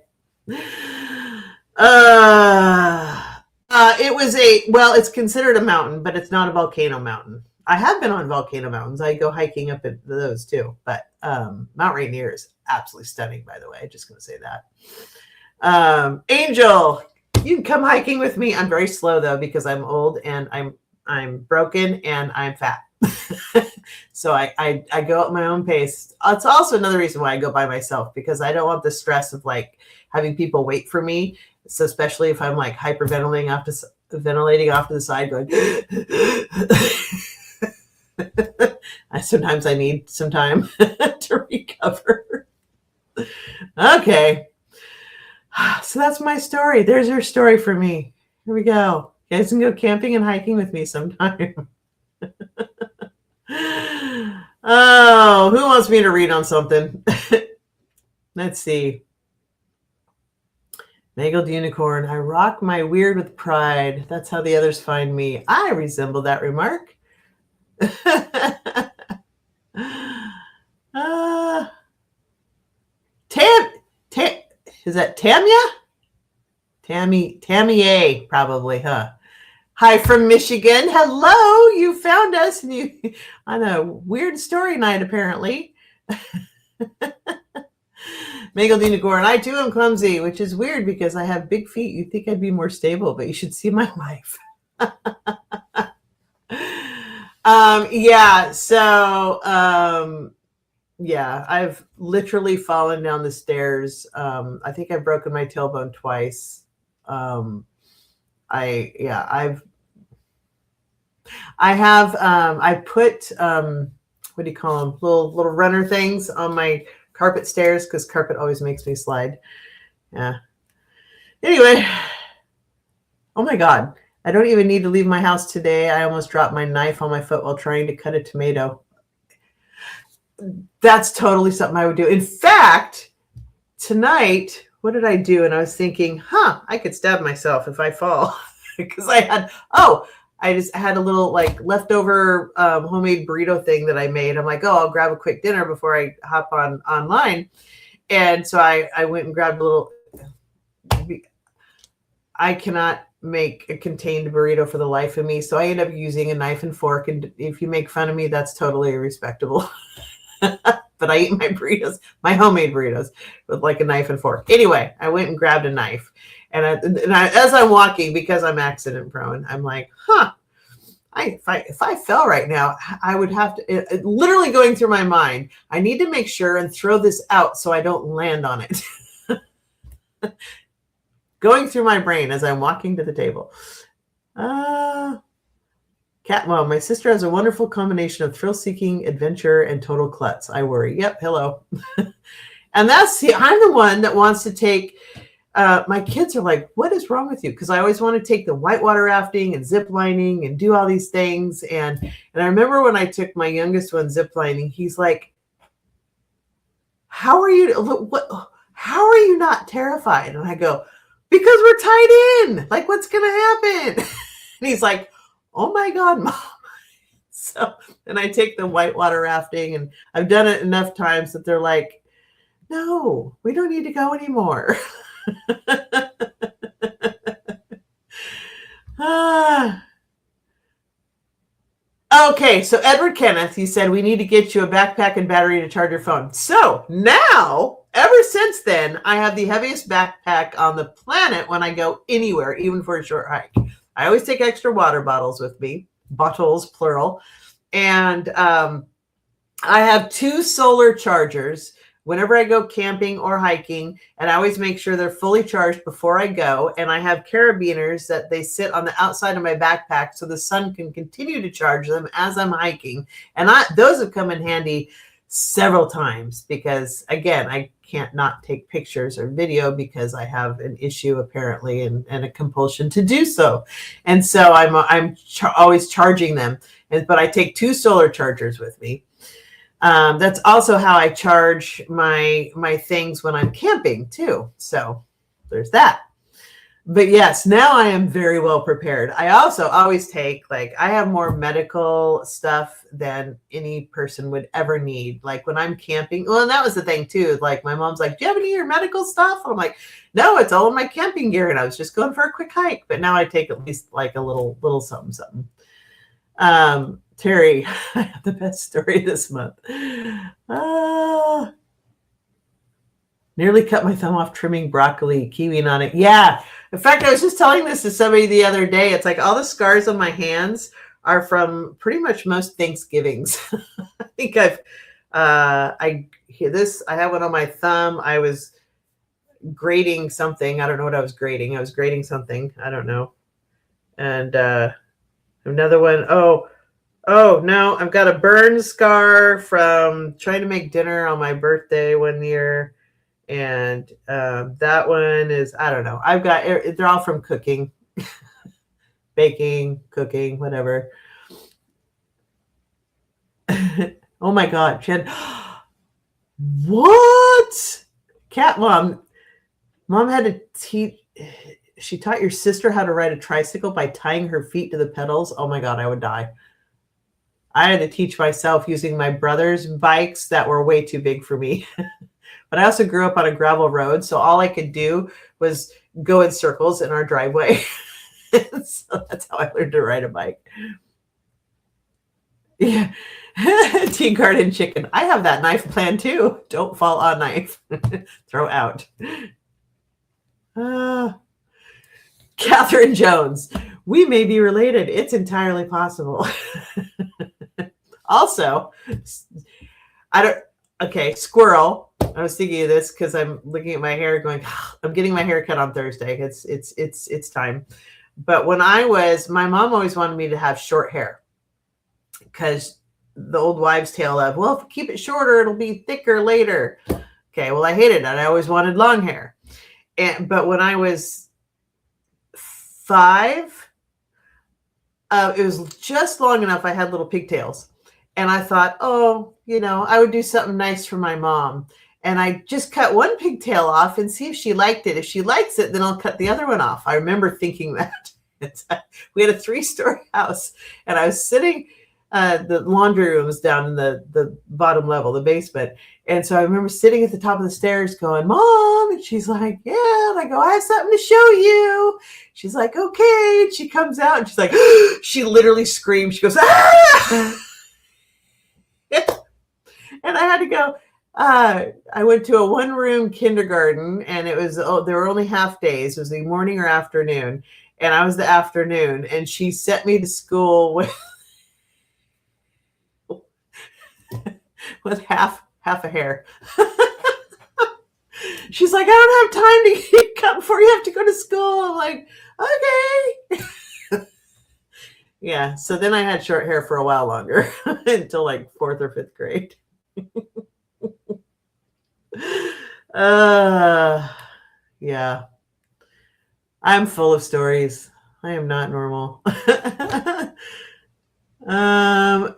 Speaker 1: it's considered a mountain, but it's not a volcano mountain. I have been on volcano mountains. I go hiking up at those too, but Mount Rainier is absolutely stunning, by the way. Just going to say that. Angel, you can come hiking with me. I'm very slow though, because I'm old and I'm broken and I'm fat. So I go at my own pace. It's also another reason why I go by myself, because I don't want the stress of like having people wait for me. So especially if I'm like hyperventilating off to the side going, sometimes I need some time to recover. Okay. So that's my story. There's your story for me. Here we go. You guys can go camping and hiking with me sometime. Oh, who wants me to read on something? Let's see. Mangled Unicorn. I rock my weird with pride. That's how the others find me. I resemble that remark. Is that Tamia? Tammy A, probably, huh? Hi from Michigan. Hello, you found us on a weird story night, apparently. Mangled Unicorn. I too am clumsy, which is weird because I have big feet. You'd think I'd be more stable, but you should see my life. Yeah, I've literally fallen down the stairs. I think I've broken my tailbone twice. I put what do you call them? Little runner things on my carpet stairs, because carpet always makes me slide. Yeah. Anyway, oh my God. I don't even need to leave my house today. I almost dropped my knife on my foot while trying to cut a tomato. That's totally something I would do. In fact, tonight, what did I do? And I was thinking, I could stab myself if I fall. Because I just had a little like leftover homemade burrito thing that I made. I'm like, I'll grab a quick dinner before I hop online. And so I went and grabbed a little. I cannot make a contained burrito for the life of me. So I end up using a knife and fork. And if you make fun of me, that's totally respectable. But I eat my burritos, my homemade burritos, with like a knife and fork. Anyway, I went and grabbed a knife. And as I'm walking, because I'm accident prone, I'm like, if I fell right now, I would have to, literally going through my mind, I need to make sure and throw this out so I don't land on it. Going through my brain as I'm walking to the table. Well, my sister has a wonderful combination of thrill-seeking, adventure, and total klutz. I worry. Yep, hello. And I'm the one that wants to take, my kids are like, what is wrong with you? Because I always want to take the whitewater rafting and zip lining and do all these things. And I remember when I took my youngest one zip lining, he's like, how are you not terrified? And I go, because we're tied in. Like, what's going to happen? And he's like, oh my God, Mom. So then I take the whitewater rafting, and I've done it enough times that they're like, no, we don't need to go anymore. Okay, so Edward Kenneth, he said, we need to get you a backpack and battery to charge your phone. So now, ever since then, I have the heaviest backpack on the planet when I go anywhere, even for a short hike. I always take extra water bottles with me, bottles, plural. And I have 2 solar chargers. whenever I go camping or hiking, and I always make sure they're fully charged before I go. And I have carabiners that they sit on the outside of my backpack so the sun can continue to charge them as I'm hiking. And those have come in handy several times because, again, I can't not take pictures or video because I have an issue apparently and a compulsion to do so. And so I'm always charging them. But I take 2 solar chargers with me. That's also how I charge my things when I'm camping too. So there's that. But yes, now I am very well prepared. I also always take, like, I have more medical stuff than any person would ever need. Like when I'm camping, well, and that was the thing too. Like my mom's like, do you have any of your medical stuff? I'm like, no, it's all in my camping gear. And I was just going for a quick hike. But now I take at least like a little something. Terry, I have the best story this month. Nearly cut my thumb off trimming broccoli, kiwi on it. Yeah. In fact, I was just telling this to somebody the other day. It's like all the scars on my hands are from pretty much most Thanksgivings. I think I have one on my thumb. I was grading something. I don't know what I was grading. I was grading something. I don't know. And another one. Oh, no, I've got a burn scar from trying to make dinner on my birthday one year. And that one is, I don't know. They're all from cooking, baking, cooking, whatever. Oh my God, Jen. What? Cat mom had to teach. She taught your sister how to ride a tricycle by tying her feet to the pedals. Oh my God, I would die. I had to teach myself using my brother's bikes that were way too big for me. But I also grew up on a gravel road, so all I could do was go in circles in our driveway. So that's how I learned to ride a bike. Yeah. Tea garden chicken. I have that knife plan too. Don't fall on knife. Throw out. Catherine Jones. We may be related. It's entirely possible. Also, squirrel. I was thinking of this because I'm looking at my hair going, I'm getting my hair cut on Thursday. It's time. But when my mom always wanted me to have short hair because the old wives' tale of, well, if we keep it shorter, it'll be thicker later. Okay, well, I hated it. I always wanted long hair. But when I was 5, it was just long enough. I had little pigtails. And I thought, I would do something nice for my mom. And I just cut one pigtail off and see if she liked it. If she likes it, then I'll cut the other one off. I remember thinking that. We had a 3-story house, and I was sitting, the laundry room was down in the bottom level, the basement. And so I remember sitting at the top of the stairs going, Mom, and she's like, yeah. And I go, I have something to show you. She's like, okay. And she comes out and she's like, she literally screamed. She goes, ah! And I had to go. I went to a 1-room kindergarten, and it was there were only half days. It was the morning or afternoon, and I was the afternoon. And she sent me to school with half a hair. She's like, I don't have time to get you cut before you have to go to school. I'm like, okay. Yeah. So then I had short hair for a while longer until like 4th or 5th grade. Yeah. I'm full of stories. I am not normal.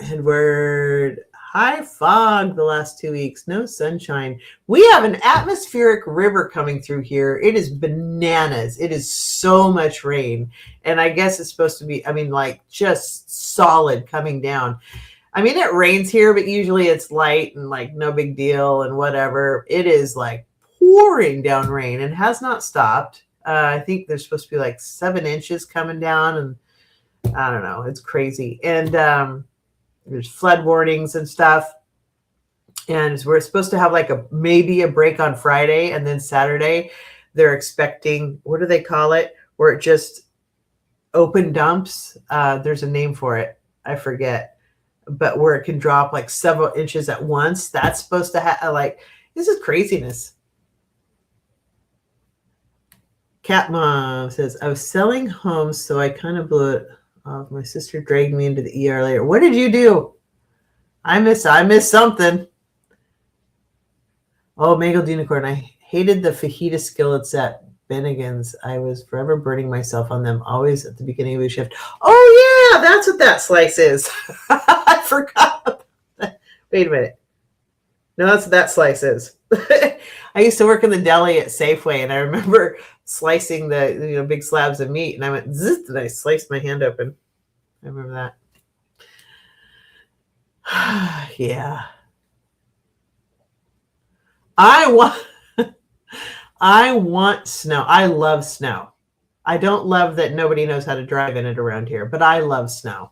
Speaker 1: Edward, high fog the last 2 weeks. No sunshine. We have an atmospheric river coming through here. It is bananas. It is so much rain. And I guess it's supposed to be, just solid coming down. It rains here, but usually it's light and no big deal and whatever. It is pouring down rain and has not stopped. I think there's supposed to be 7 inches coming down, and I don't know. It's crazy. And there's flood warnings and stuff. And we're supposed to have maybe a break on Friday, and then Saturday they're expecting, what do they call it? Where it just open dumps. There's a name for it. I forget. But where it can drop several inches at once. That's supposed to have This is craziness. Cat Mom says, I was selling homes, so I kind of blew it off. My sister dragged me into the ER later. What did you do? I missed something. Oh, Mangled Unicorn. I hated the fajita skillets at Bennigan's. I was forever burning myself on them, always at the beginning of a shift. Oh, yeah, that's what that slice is. I forgot. Wait a minute. No, that's what that slice is. I used to work in the deli at Safeway, and I remember slicing the big slabs of meat, and I went zzz, and I sliced my hand open. I remember that. Yeah. I want snow. I love snow. I don't love that nobody knows how to drive in it around here, but I love snow.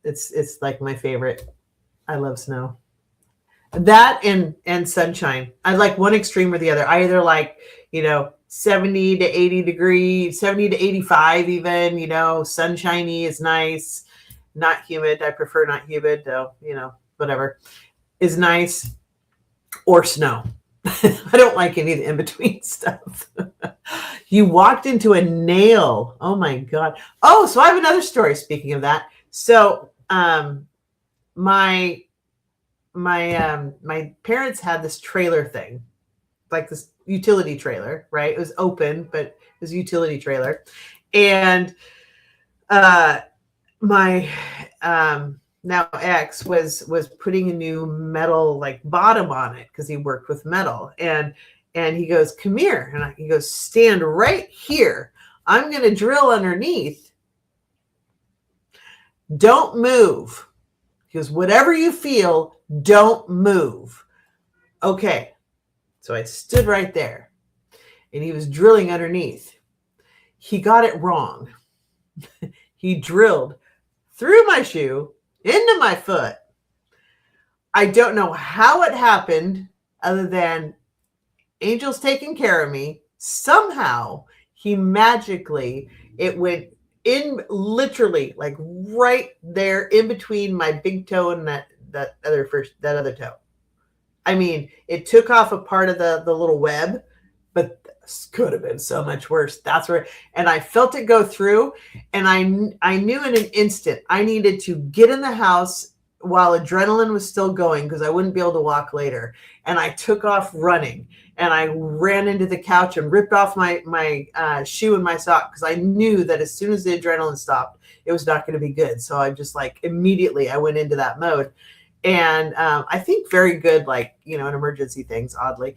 Speaker 1: It's like my favorite. I love snow. That and sunshine. I like one extreme or the other. I either like, 70 to 80 degrees, 70 to 85 even, sunshiny is nice. Not humid. I prefer not humid, though, whatever is nice, or snow. I don't like any of the in-between stuff. You walked into a nail. Oh my God. Oh, so I have another story, speaking of that. So my parents had this trailer thing, like this utility trailer, right? It was open, but it was a utility trailer. And my now ex was putting a new metal like bottom on it because he worked with metal, and he goes, come here, and he goes, stand right here, I'm going to drill underneath, don't move. He goes, whatever you feel, don't move. Okay, so I stood right there, and he was drilling underneath. He got it wrong. He drilled through my shoe into my foot. I don't know how it happened, other than Angel's taking care of me. Somehow he magically, it went in literally like right there in between my big toe and that other toe. I mean, it took off a part of the little web, but this could have been so much worse. That's where, and I felt it go through, and I knew in an instant I needed to get in the house while adrenaline was still going, because I wouldn't be able to walk later. And I took off running, and I ran into the couch and ripped off my shoe and my sock, because I knew that as soon as the adrenaline stopped, it was not going to be good. So I just immediately I went into that mode. And I think very good, in emergency things, oddly,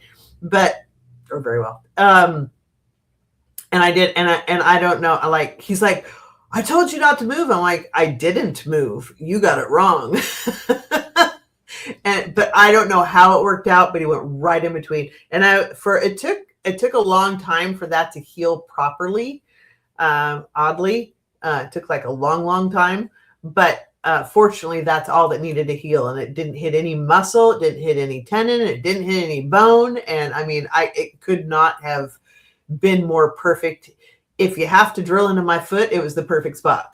Speaker 1: or very well. And I did, and I don't know, he's like, I told you not to move. I'm like, I didn't move. You got it wrong. But I don't know how it worked out, but he went right in between. And it took a long time for that to heal properly. Oddly, it took a long time, but fortunately that's all that needed to heal, and it didn't hit any muscle, it didn't hit any tendon, it didn't hit any bone. And I mean, it could not have been more perfect. If you have to drill into my foot, it was the perfect spot.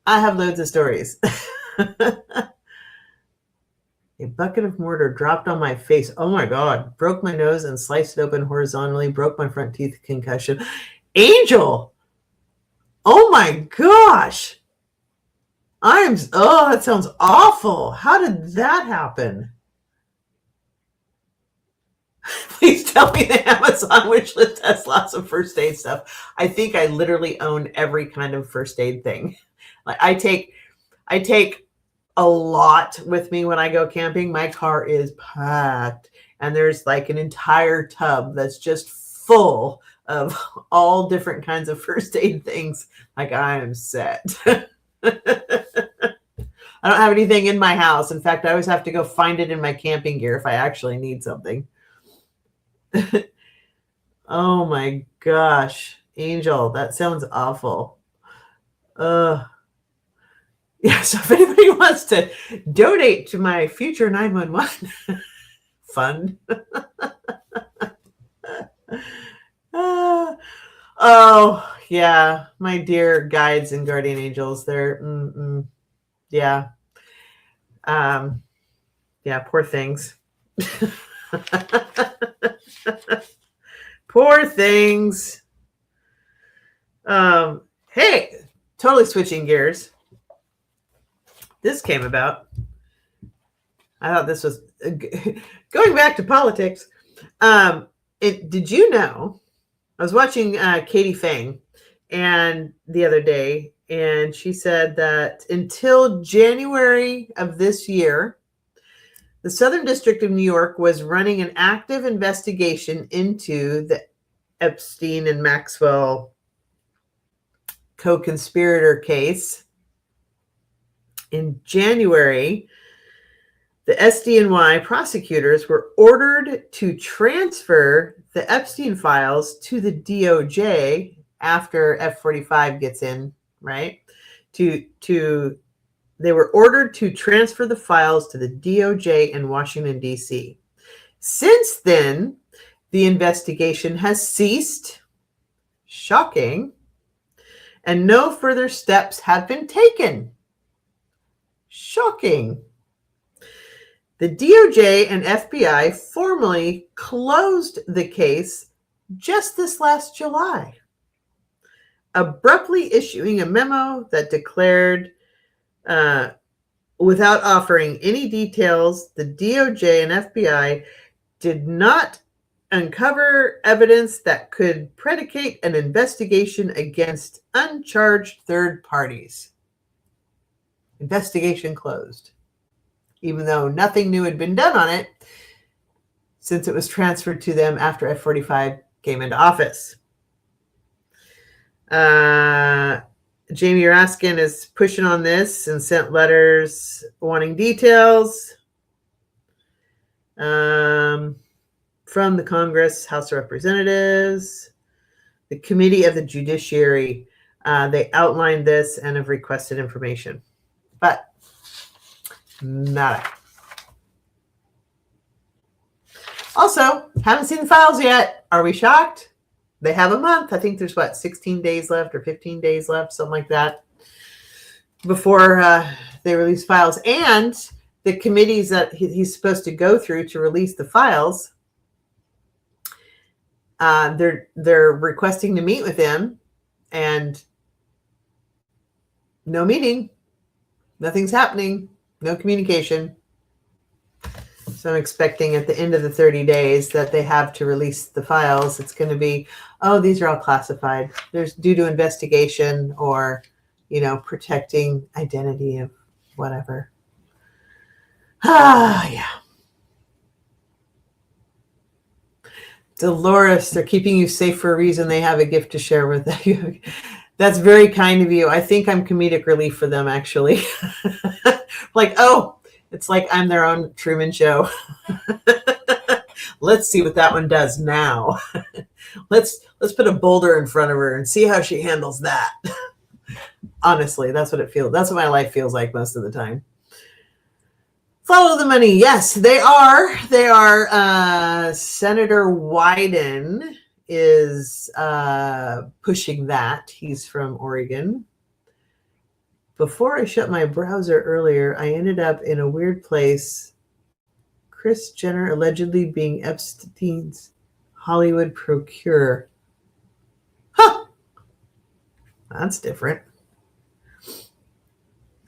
Speaker 1: I have loads of stories. A bucket of mortar dropped on my face. Oh my God. Broke my nose and sliced it open horizontally. Broke my front teeth. Concussion. Angel. Oh my gosh. That sounds awful. How did that happen? Please tell me the Amazon wish list has lots of first aid stuff. I think I literally own every kind of first aid thing. I take a lot with me when I go camping. My car is packed, and there's an entire tub that's just full of all different kinds of first aid things. I am set. I don't have anything in my house. In fact, I always have to go find it in my camping gear if I actually need something. Oh my gosh, Angel, that sounds awful. Yeah, so if anybody wants to donate to my future 911 fund. Oh yeah, my dear guides and guardian angels, they're yeah. Yeah, poor things. Poor things. Hey, totally switching gears. This came about. I thought this was going back to politics. Did you know? I was watching Katie Fang and the other day, and she said that until January of this year, the Southern District of New York was running an active investigation into the Epstein and Maxwell co-conspirator case. In January, the SDNY prosecutors were ordered to transfer the Epstein files to the DOJ after F-45 gets in, right? They were ordered to transfer the files to the DOJ in Washington, D.C. Since then, the investigation has ceased. Shocking. And no further steps have been taken. Shocking. The DOJ and FBI formally closed the case just this last July, abruptly issuing a memo that declared, without offering any details, the DOJ and FBI did not uncover evidence that could predicate an investigation against uncharged third parties. Investigation closed, even though nothing new had been done on it since it was transferred to them after F-45 came into office. Jamie Raskin is pushing on this and sent letters wanting details from the Congress, House of Representatives, the Committee of the Judiciary. They outlined this and have requested information, but nada. Also, haven't seen the files yet. Are we shocked? They have a month. I think there's 16 days left or 15 days left, something like that, before they release files. And the committees that he's supposed to go through to release the files, they're requesting to meet with him, and no meeting, nothing's happening, no communication. So I'm expecting at the end of the 30 days that they have to release the files, it's going to be, oh, these are all classified. There's due to investigation or, protecting identity of whatever. Yeah. Dolores, they're keeping you safe for a reason. They have a gift to share with you. That's very kind of you. I think I'm comedic relief for them, actually. Like, oh, it's like I'm their own Truman Show. Let's see what that one does now. Let's put a boulder in front of her and see how she handles that. Honestly, that's what it feels. That's what my life feels like most of the time. Follow the money. Yes, they are. They are. Senator Wyden is pushing that. He's from Oregon. Before I shut my browser earlier, I ended up in a weird place. Kris Jenner allegedly being Epstein's Hollywood procurer. Huh. That's different.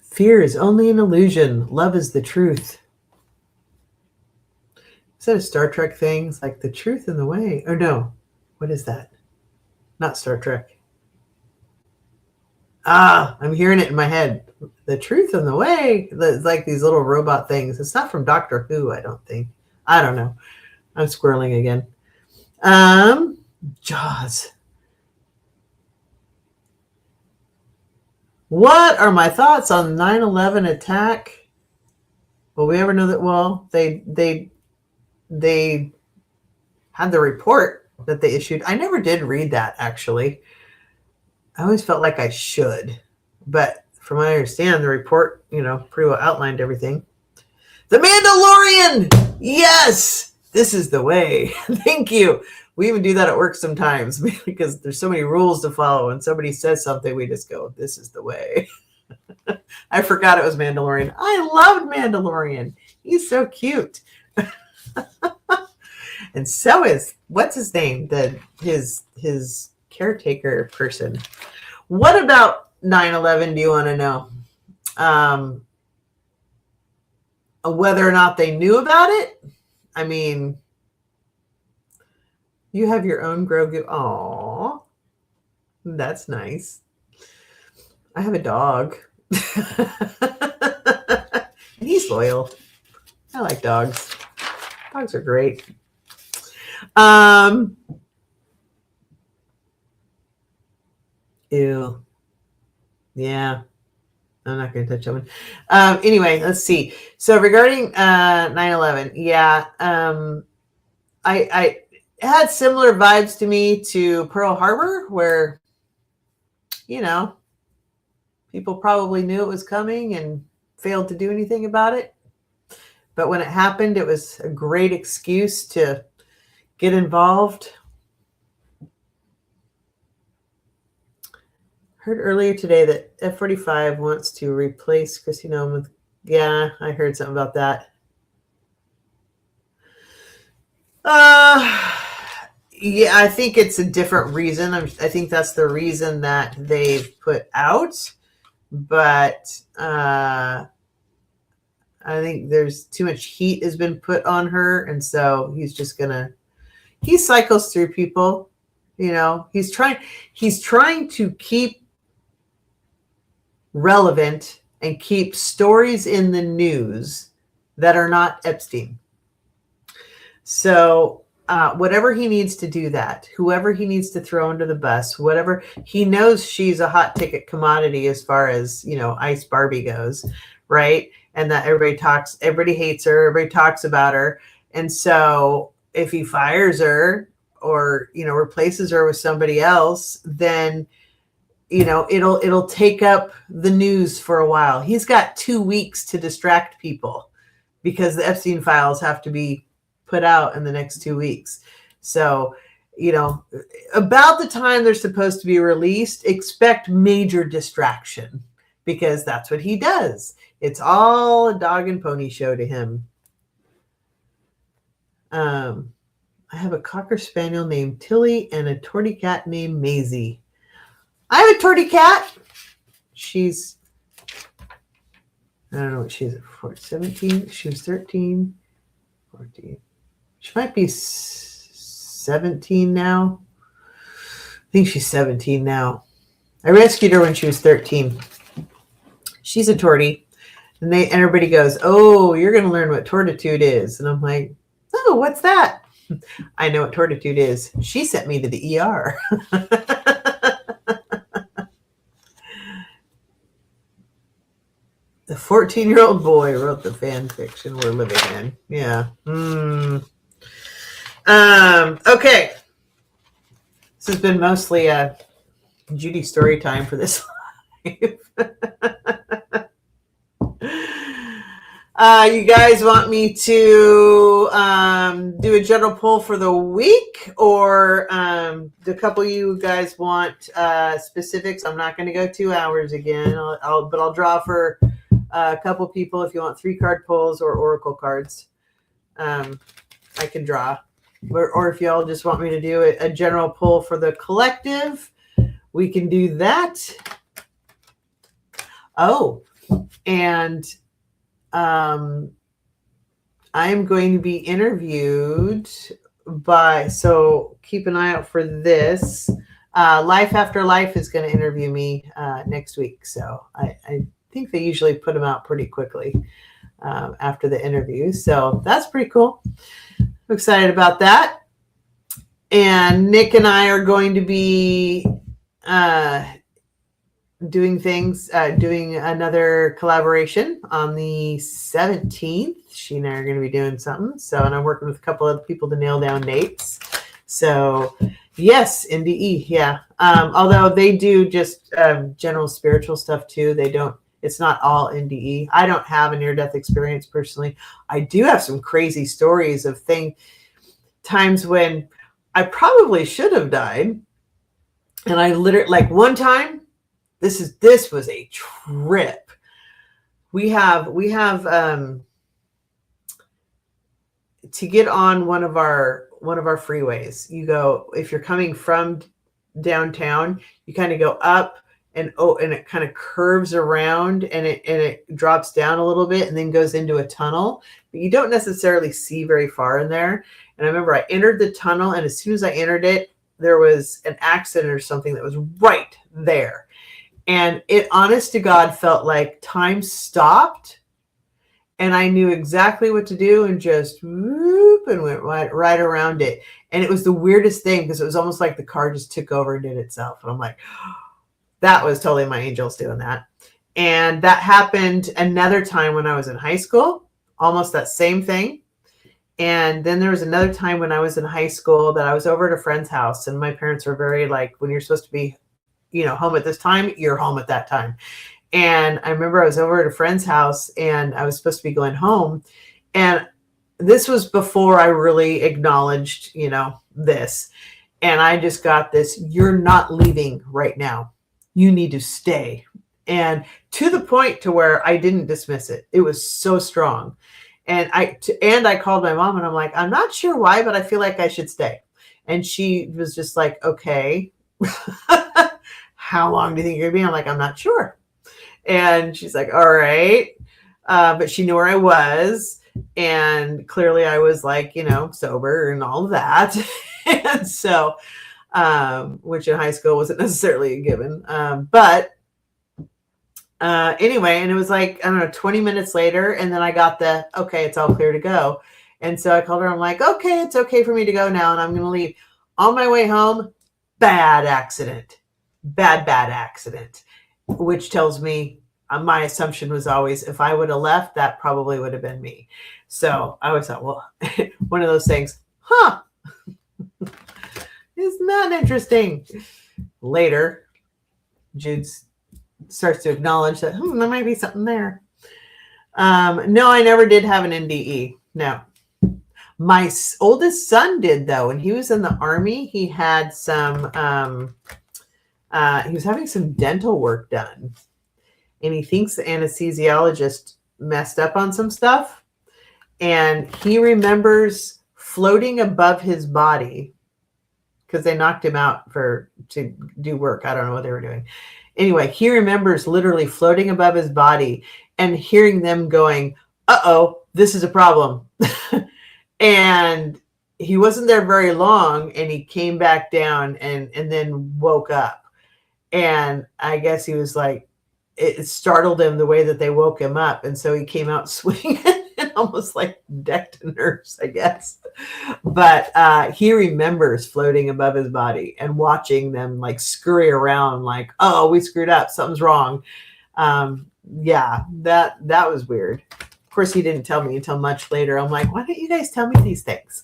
Speaker 1: Fear is only an illusion. Love is the truth. Is that a Star Trek thing? It's like the truth in the way. Or no. What is that? Not Star Trek. I'm hearing it in my head. The truth in the way. It's like these little robot things. It's not from Doctor Who, I don't think. I don't know. I'm squirreling again. Jaws. What are my thoughts on 9/11 attack? Will we ever know that? Well, they had the report that they issued. I never did read that, actually. I always felt like I should, but from what I understand, the report, pretty well outlined everything. The Mandalorian! Yes! This is the way. Thank you. We even do that at work sometimes because there's so many rules to follow. When somebody says something, we just go, this is the way. I forgot it was Mandalorian. I loved Mandalorian. He's so cute. And so is, what's his name? His caretaker person. What about 9/11 do you want to know? Whether or not they knew about it? I mean, you have your own Grogu. Aw, that's nice. I have a dog. And he's loyal. I like dogs. Dogs are great. Ew. Yeah. I'm not going to touch that one. Anyway, let's see. So regarding 9/11, yeah, I had similar vibes to me to Pearl Harbor, where, you know, people probably knew it was coming and failed to do anything about it. But when it happened, it was a great excuse to get involved. Heard earlier today that F-45 wants to replace Chrissy Nome with, yeah, I heard something about that. Yeah, I think it's a different reason. I think that's the reason that they've put out. But I think there's too much heat has been put on her. And so he's just going to, he cycles through people, you know, he's trying to keep relevant and keep stories in the news that are not Epstein. So whatever he needs to do that, whoever he needs to throw under the bus, whatever, he knows she's a hot ticket commodity as far as, you know, Ice Barbie goes, right? And that everybody hates her, everybody talks about her. And so if he fires her or, you know, replaces her with somebody else, then, you know, it'll take up the news for a while. He's got 2 weeks to distract people because the Epstein files have to be put out in the next 2 weeks. So, you know, about the time they're supposed to be released, expect major distraction because that's what he does. It's all a dog and pony show to him. I have a Cocker Spaniel named Tilly and a Tortie Cat named Maisie. I have a Tortie Cat. She's, I don't know what she is at 17. She was 13, 14. She might be 17 now. I think she's 17 now. I rescued her when she was 13. She's a tortie. And everybody goes, oh, you're going to learn what tortitude is. And I'm like, oh, what's that? I know what tortitude is. She sent me to the ER. The 14-year-old boy wrote the fan fiction we're living in. Yeah. Okay. This has been mostly a Judy story time for this live. You guys want me to do a general poll for the week, or do a couple of you guys want specifics? I'm not going to go 2 hours again, but I'll draw for a couple people if you want 3-card polls or oracle cards. I can draw, or if y'all just want me to do a general poll for the collective, we can do that. Oh, and I'm going to be interviewed so keep an eye out for this. Life After Life is going to interview me next week. So I think they usually put them out pretty quickly after the interview. So that's pretty cool. I'm excited about that. And Nick and I are going to be doing another collaboration on the 17th. She and I are going to be doing something. So, and I'm working with a couple other people to nail down dates. So yes, NDE. Yeah. Although they do just general spiritual stuff too. It's not all NDE. I don't have a near-death experience personally. I do have some crazy stories of times when I probably should have died. And I literally, like one time, this was a trip. we have to get on one of our freeways. You go, if you're coming from downtown, you kind of go up and it kind of curves around and it drops down a little bit and then goes into a tunnel, but you don't necessarily see very far in there. And I remember I entered the tunnel, and as soon as I entered it, there was an accident or something that was right there. And it, honest to God, felt like time stopped, and I knew exactly what to do and just whoop and went right around it. And it was the weirdest thing because it was almost like the car just took over and did itself. And I'm like, that was totally my angels doing that. And that happened another time when I was in high school, almost that same thing. And then there was another time when I was in high school that I was over at a friend's house, and my parents were very like, when you're supposed to be, home at this time, you're home at that time. And I remember I was over at a friend's house and I was supposed to be going home. And this was before I really acknowledged, this. And I just got this, you're not leaving right now. You need to stay. And to the point to where I didn't dismiss it. It was so strong. And I called my mom and I'm like, I'm not sure why, but I feel like I should stay. And she was just like, okay, how long do you think you're going to be? I'm like, I'm not sure. And she's like, all right. But she knew where I was. And clearly I was like, sober and all of that. And so, which in high school wasn't necessarily a given. But anyway, and it was like, I don't know, 20 minutes later. And then I got okay, it's all clear to go. And so I called her. I'm like, okay, it's okay for me to go now. And I'm going to leave. On my way home, bad accident, which tells me my assumption was always, if I would have left, that probably would have been me. So I always thought, well, one of those things, isn't that interesting? Later, Jude starts to acknowledge that there might be something there. No, I never did have an NDE. No. My oldest son did, though. When he was in the Army, he had some, he was having some dental work done. And he thinks the anesthesiologist messed up on some stuff. And he remembers floating above his body because they knocked him out to do work. I don't know what they were doing. Anyway, he remembers literally floating above his body and hearing them going, uh-oh, this is a problem. And he wasn't there very long, and he came back down and then woke up. And I guess he was like, it startled him the way that they woke him up. And so he came out swinging and almost like decked a nurse, I guess. But he remembers floating above his body and watching them like scurry around like, oh, we screwed up. Something's wrong. Yeah, that was weird. Of course, he didn't tell me until much later. I'm like, why don't you guys tell me these things?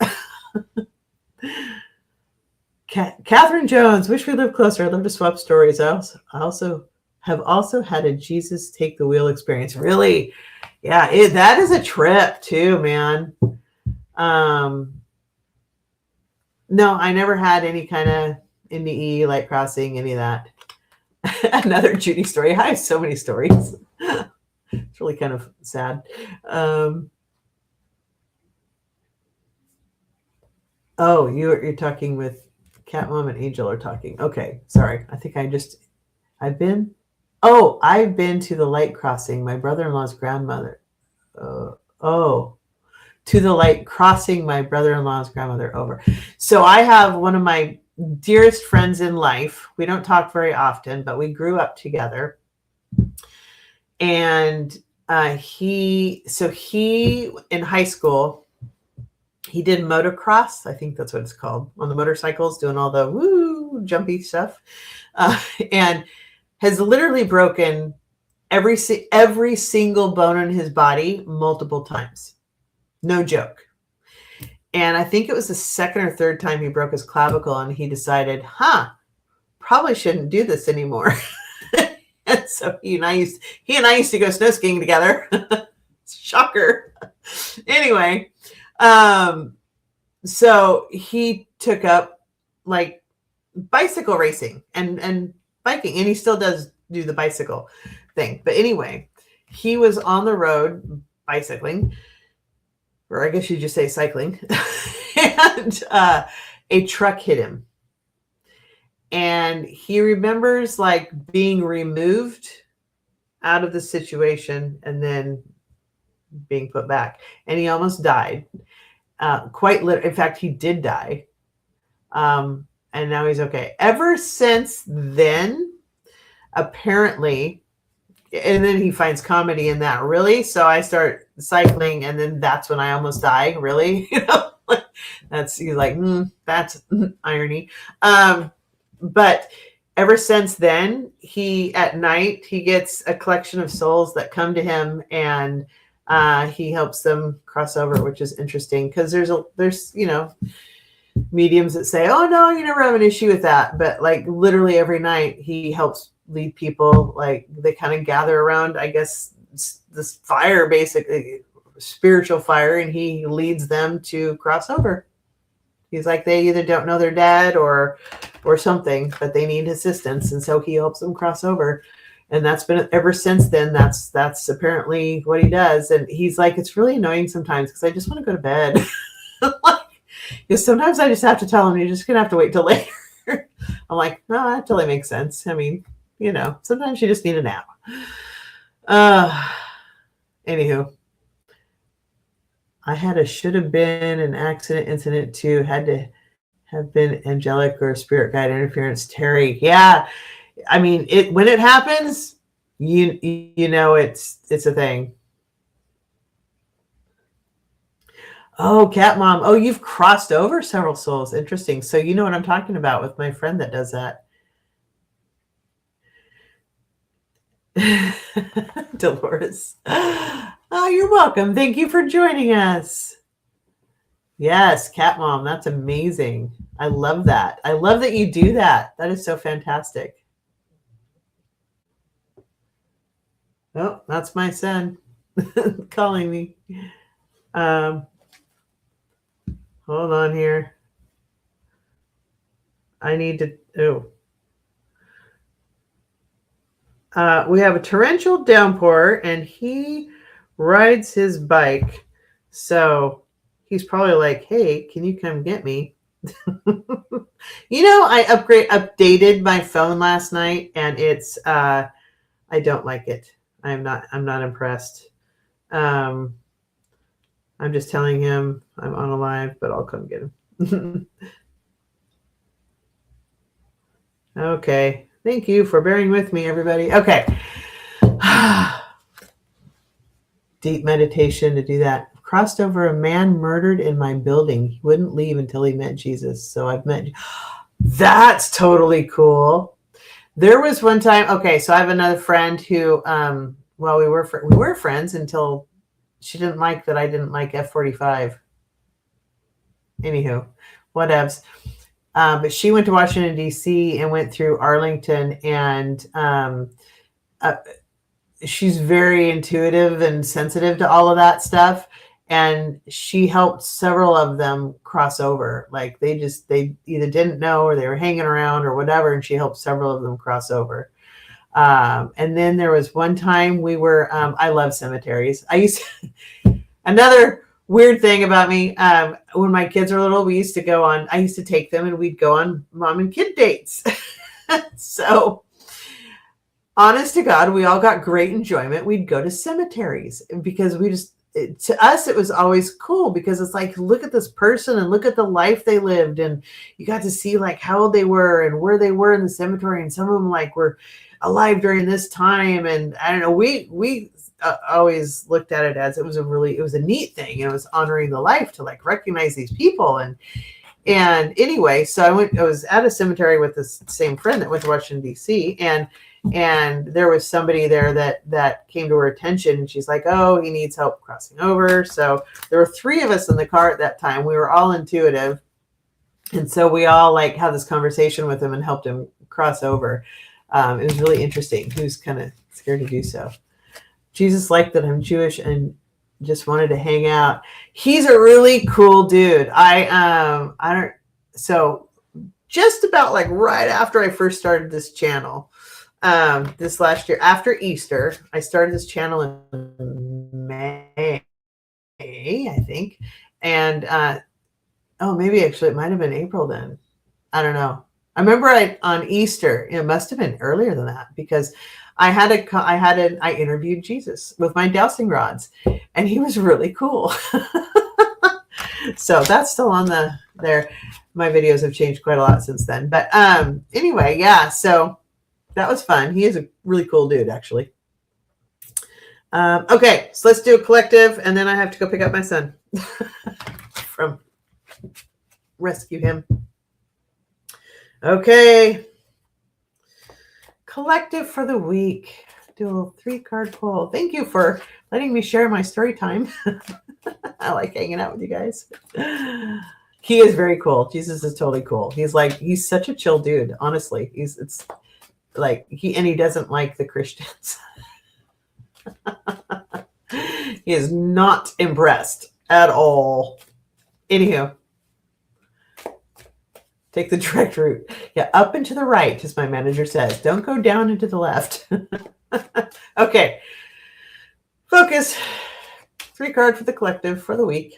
Speaker 1: Catherine Jones, wish we lived closer. I'd love to swap stories. I also have had a Jesus take the wheel experience. Really? Yeah, that is a trip too, man. No, I never had any kind of NDE, light crossing, any of that. Another Judy story. I have so many stories. It's really kind of sad. Oh, you're talking with Cat Mom and Angel are talking. Okay, sorry. I think I've been to the light crossing. My brother-in-law's grandmother. To the light crossing my brother-in-law's grandmother over. So I have one of my dearest friends in life. We don't talk very often, but we grew up together. And he in high school, he did motocross. I think that's what it's called, on the motorcycles, doing all the woo jumpy stuff, and has literally broken every single bone in his body multiple times. No joke. And I think it was the second or third time he broke his clavicle, and he decided, probably shouldn't do this anymore. And so he and I used to go snow skiing together. Shocker. Anyway, so he took up like bicycle racing and biking, and he still does do the bicycle thing. But anyway, he was on the road bicycling, or I guess you just say cycling, and a truck hit him. And he remembers like being removed out of the situation and then being put back. And he almost died. In fact, he did die. And now he's okay. Ever since then, apparently, and then he finds comedy in that. Really? So I start cycling, and then that's when I almost die. Really? That's, he's like, that's irony. But ever since then, at night he gets a collection of souls that come to him, and he helps them cross over, which is interesting because there's mediums that say, oh no, you never have an issue with that, but like literally every night he helps lead people. Like they kind of gather around, I guess, this fire, basically spiritual fire, and he leads them to cross over. He's like, they either don't know they're dead or something, but they need assistance, and so he helps them cross over. And that's been ever since then. That's apparently what he does. And he's like, it's really annoying sometimes because I just want to go to bed. Because sometimes I just have to tell him, you're just gonna have to wait till later. I'm like, no, that totally makes sense. I mean, sometimes you just need a nap. Anywho, I had a should have been an accident incident too. Had to have been angelic or spirit guide interference. Terry, yeah. I mean, when it happens, it's a thing. Oh, Cat Mom. Oh, you've crossed over several souls. Interesting. So you know what I'm talking about with my friend that does that. Dolores. Oh, you're welcome. Thank you for joining us. Yes, Cat Mom. That's amazing. I love that. I love that you do that. That is so fantastic. Oh, that's my son calling me. Hold on here. I need to. We have a torrential downpour, and he rides his bike. So he's probably like, hey, can you come get me? I updated my phone last night, and it's I don't like it. I'm not impressed. I'm just telling him I'm on a live, but I'll come get him. Okay. Thank you for bearing with me, everybody. Okay. Deep meditation to do that. Crossed over a man murdered in my building. He wouldn't leave until he met Jesus. So I've met. That's totally cool. There was one time. Okay, so I have another friend who, we were friends until she didn't like that I didn't like F-45. Anywho, whatevs. But she went to Washington, D.C. and went through Arlington, and she's very intuitive and sensitive to all of that stuff. And she helped several of them cross over. Like they either didn't know or they were hanging around or whatever. And she helped several of them cross over. And then there was one time we were, I love cemeteries. Another weird thing about me, when my kids were little, I used to take them and we'd go on mom and kid dates. So honest to God, we all got great enjoyment. We'd go to cemeteries because to us, it was always cool because it's like, look at this person and look at the life they lived. And you got to see like how old they were and where they were in the cemetery. And some of them like were alive during this time. And I don't know, we always looked at it as it was a neat thing. It was honoring the life to like recognize these people. And anyway, so I was at a cemetery with this same friend that went to Washington, D.C. And there was somebody there that came to her attention, and she's like, oh, he needs help crossing over. So there were 3 of us in the car at that time. We were all intuitive. And so we all like had this conversation with him and helped him cross over. It was really interesting. He was kind of scared to do so. Jesus liked that I'm Jewish and just wanted to hang out. He's a really cool dude. So just about like right after I first started this channel, this last year after Easter. I started this channel in May, I think. And maybe actually it might have been April then. I don't know. I remember on Easter, it must have been earlier than that, because I interviewed Jesus with my dowsing rods, and he was really cool. So that's still on there. My videos have changed quite a lot since then. But anyway, yeah, so that was fun. He is a really cool dude, actually. Okay, so let's do a collective, and then I have to go pick up my son from rescue him. Okay. Collective for the week. Do a little 3-card pull. Thank you for letting me share my story time. I like hanging out with you guys. He is very cool. Jesus is totally cool. He's such a chill dude. Honestly, he doesn't like the Christians. He is not impressed at all. Anywho, take the direct route. Yeah, up and to the right, as my manager says. Don't go down and to the left. Okay. Focus. 3-card for the collective for the week.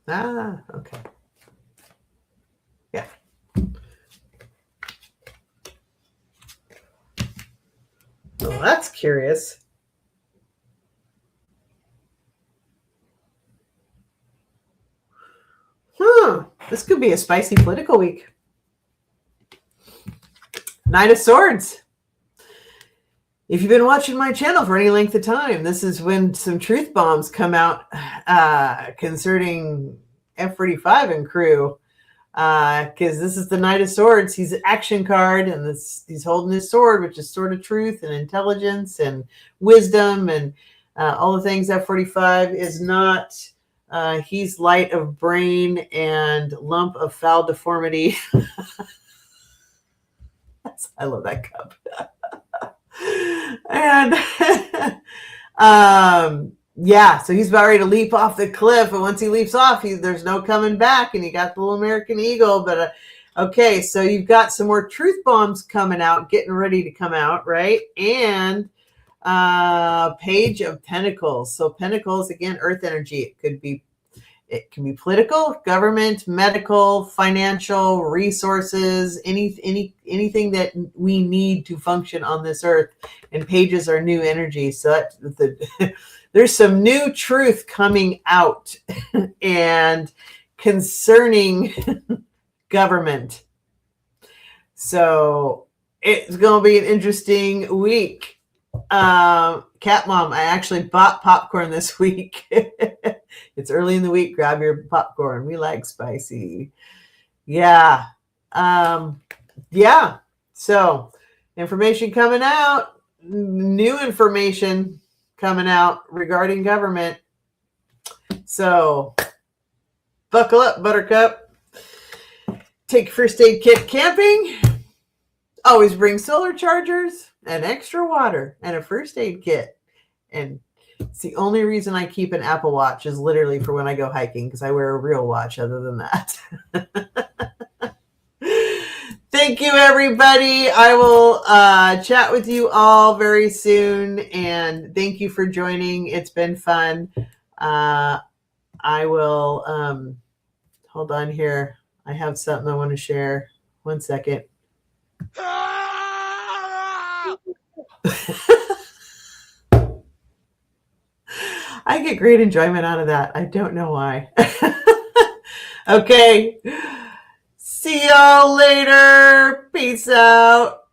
Speaker 1: Okay. Yeah. Well, that's curious. This could be a spicy political week. Knight of Swords. If you've been watching my channel for any length of time, this is when some truth bombs come out concerning F-45 and crew. Because this is the Knight of Swords. He's an action card, and he's holding his sword, which is sword of truth and intelligence and wisdom and all the things. F-45 is not. He's light of brain and lump of foul deformity. I love that cup. And yeah, so he's about ready to leap off the cliff, and once he leaps off, there's no coming back, and he got the little American eagle. But okay, so you've got some more truth bombs coming out, getting ready to come out, right? And Page of Pentacles. So Pentacles, again, earth energy. It can be political, government, medical, financial, resources, anything that we need to function on this earth. And pages are new energy. So there's some new truth coming out and concerning government. So it's going to be an interesting week. Cat Mom, I actually bought popcorn this week. It's early in the week. Grab your popcorn. We like spicy. Yeah. Yeah. So information coming out, new information coming out regarding government. So buckle up, Buttercup. Take first aid kit camping. Always bring solar chargers and extra water and a first aid kit. And it's the only reason I keep an Apple Watch is literally for when I go hiking, because I wear a real watch other than that. Thank you, everybody. I will chat with you all very soon. And thank you for joining. It's been fun. I will hold on here. I have something I want to share. 1 second. I get great enjoyment out of that. I don't know why. Okay. See y'all later. Peace out.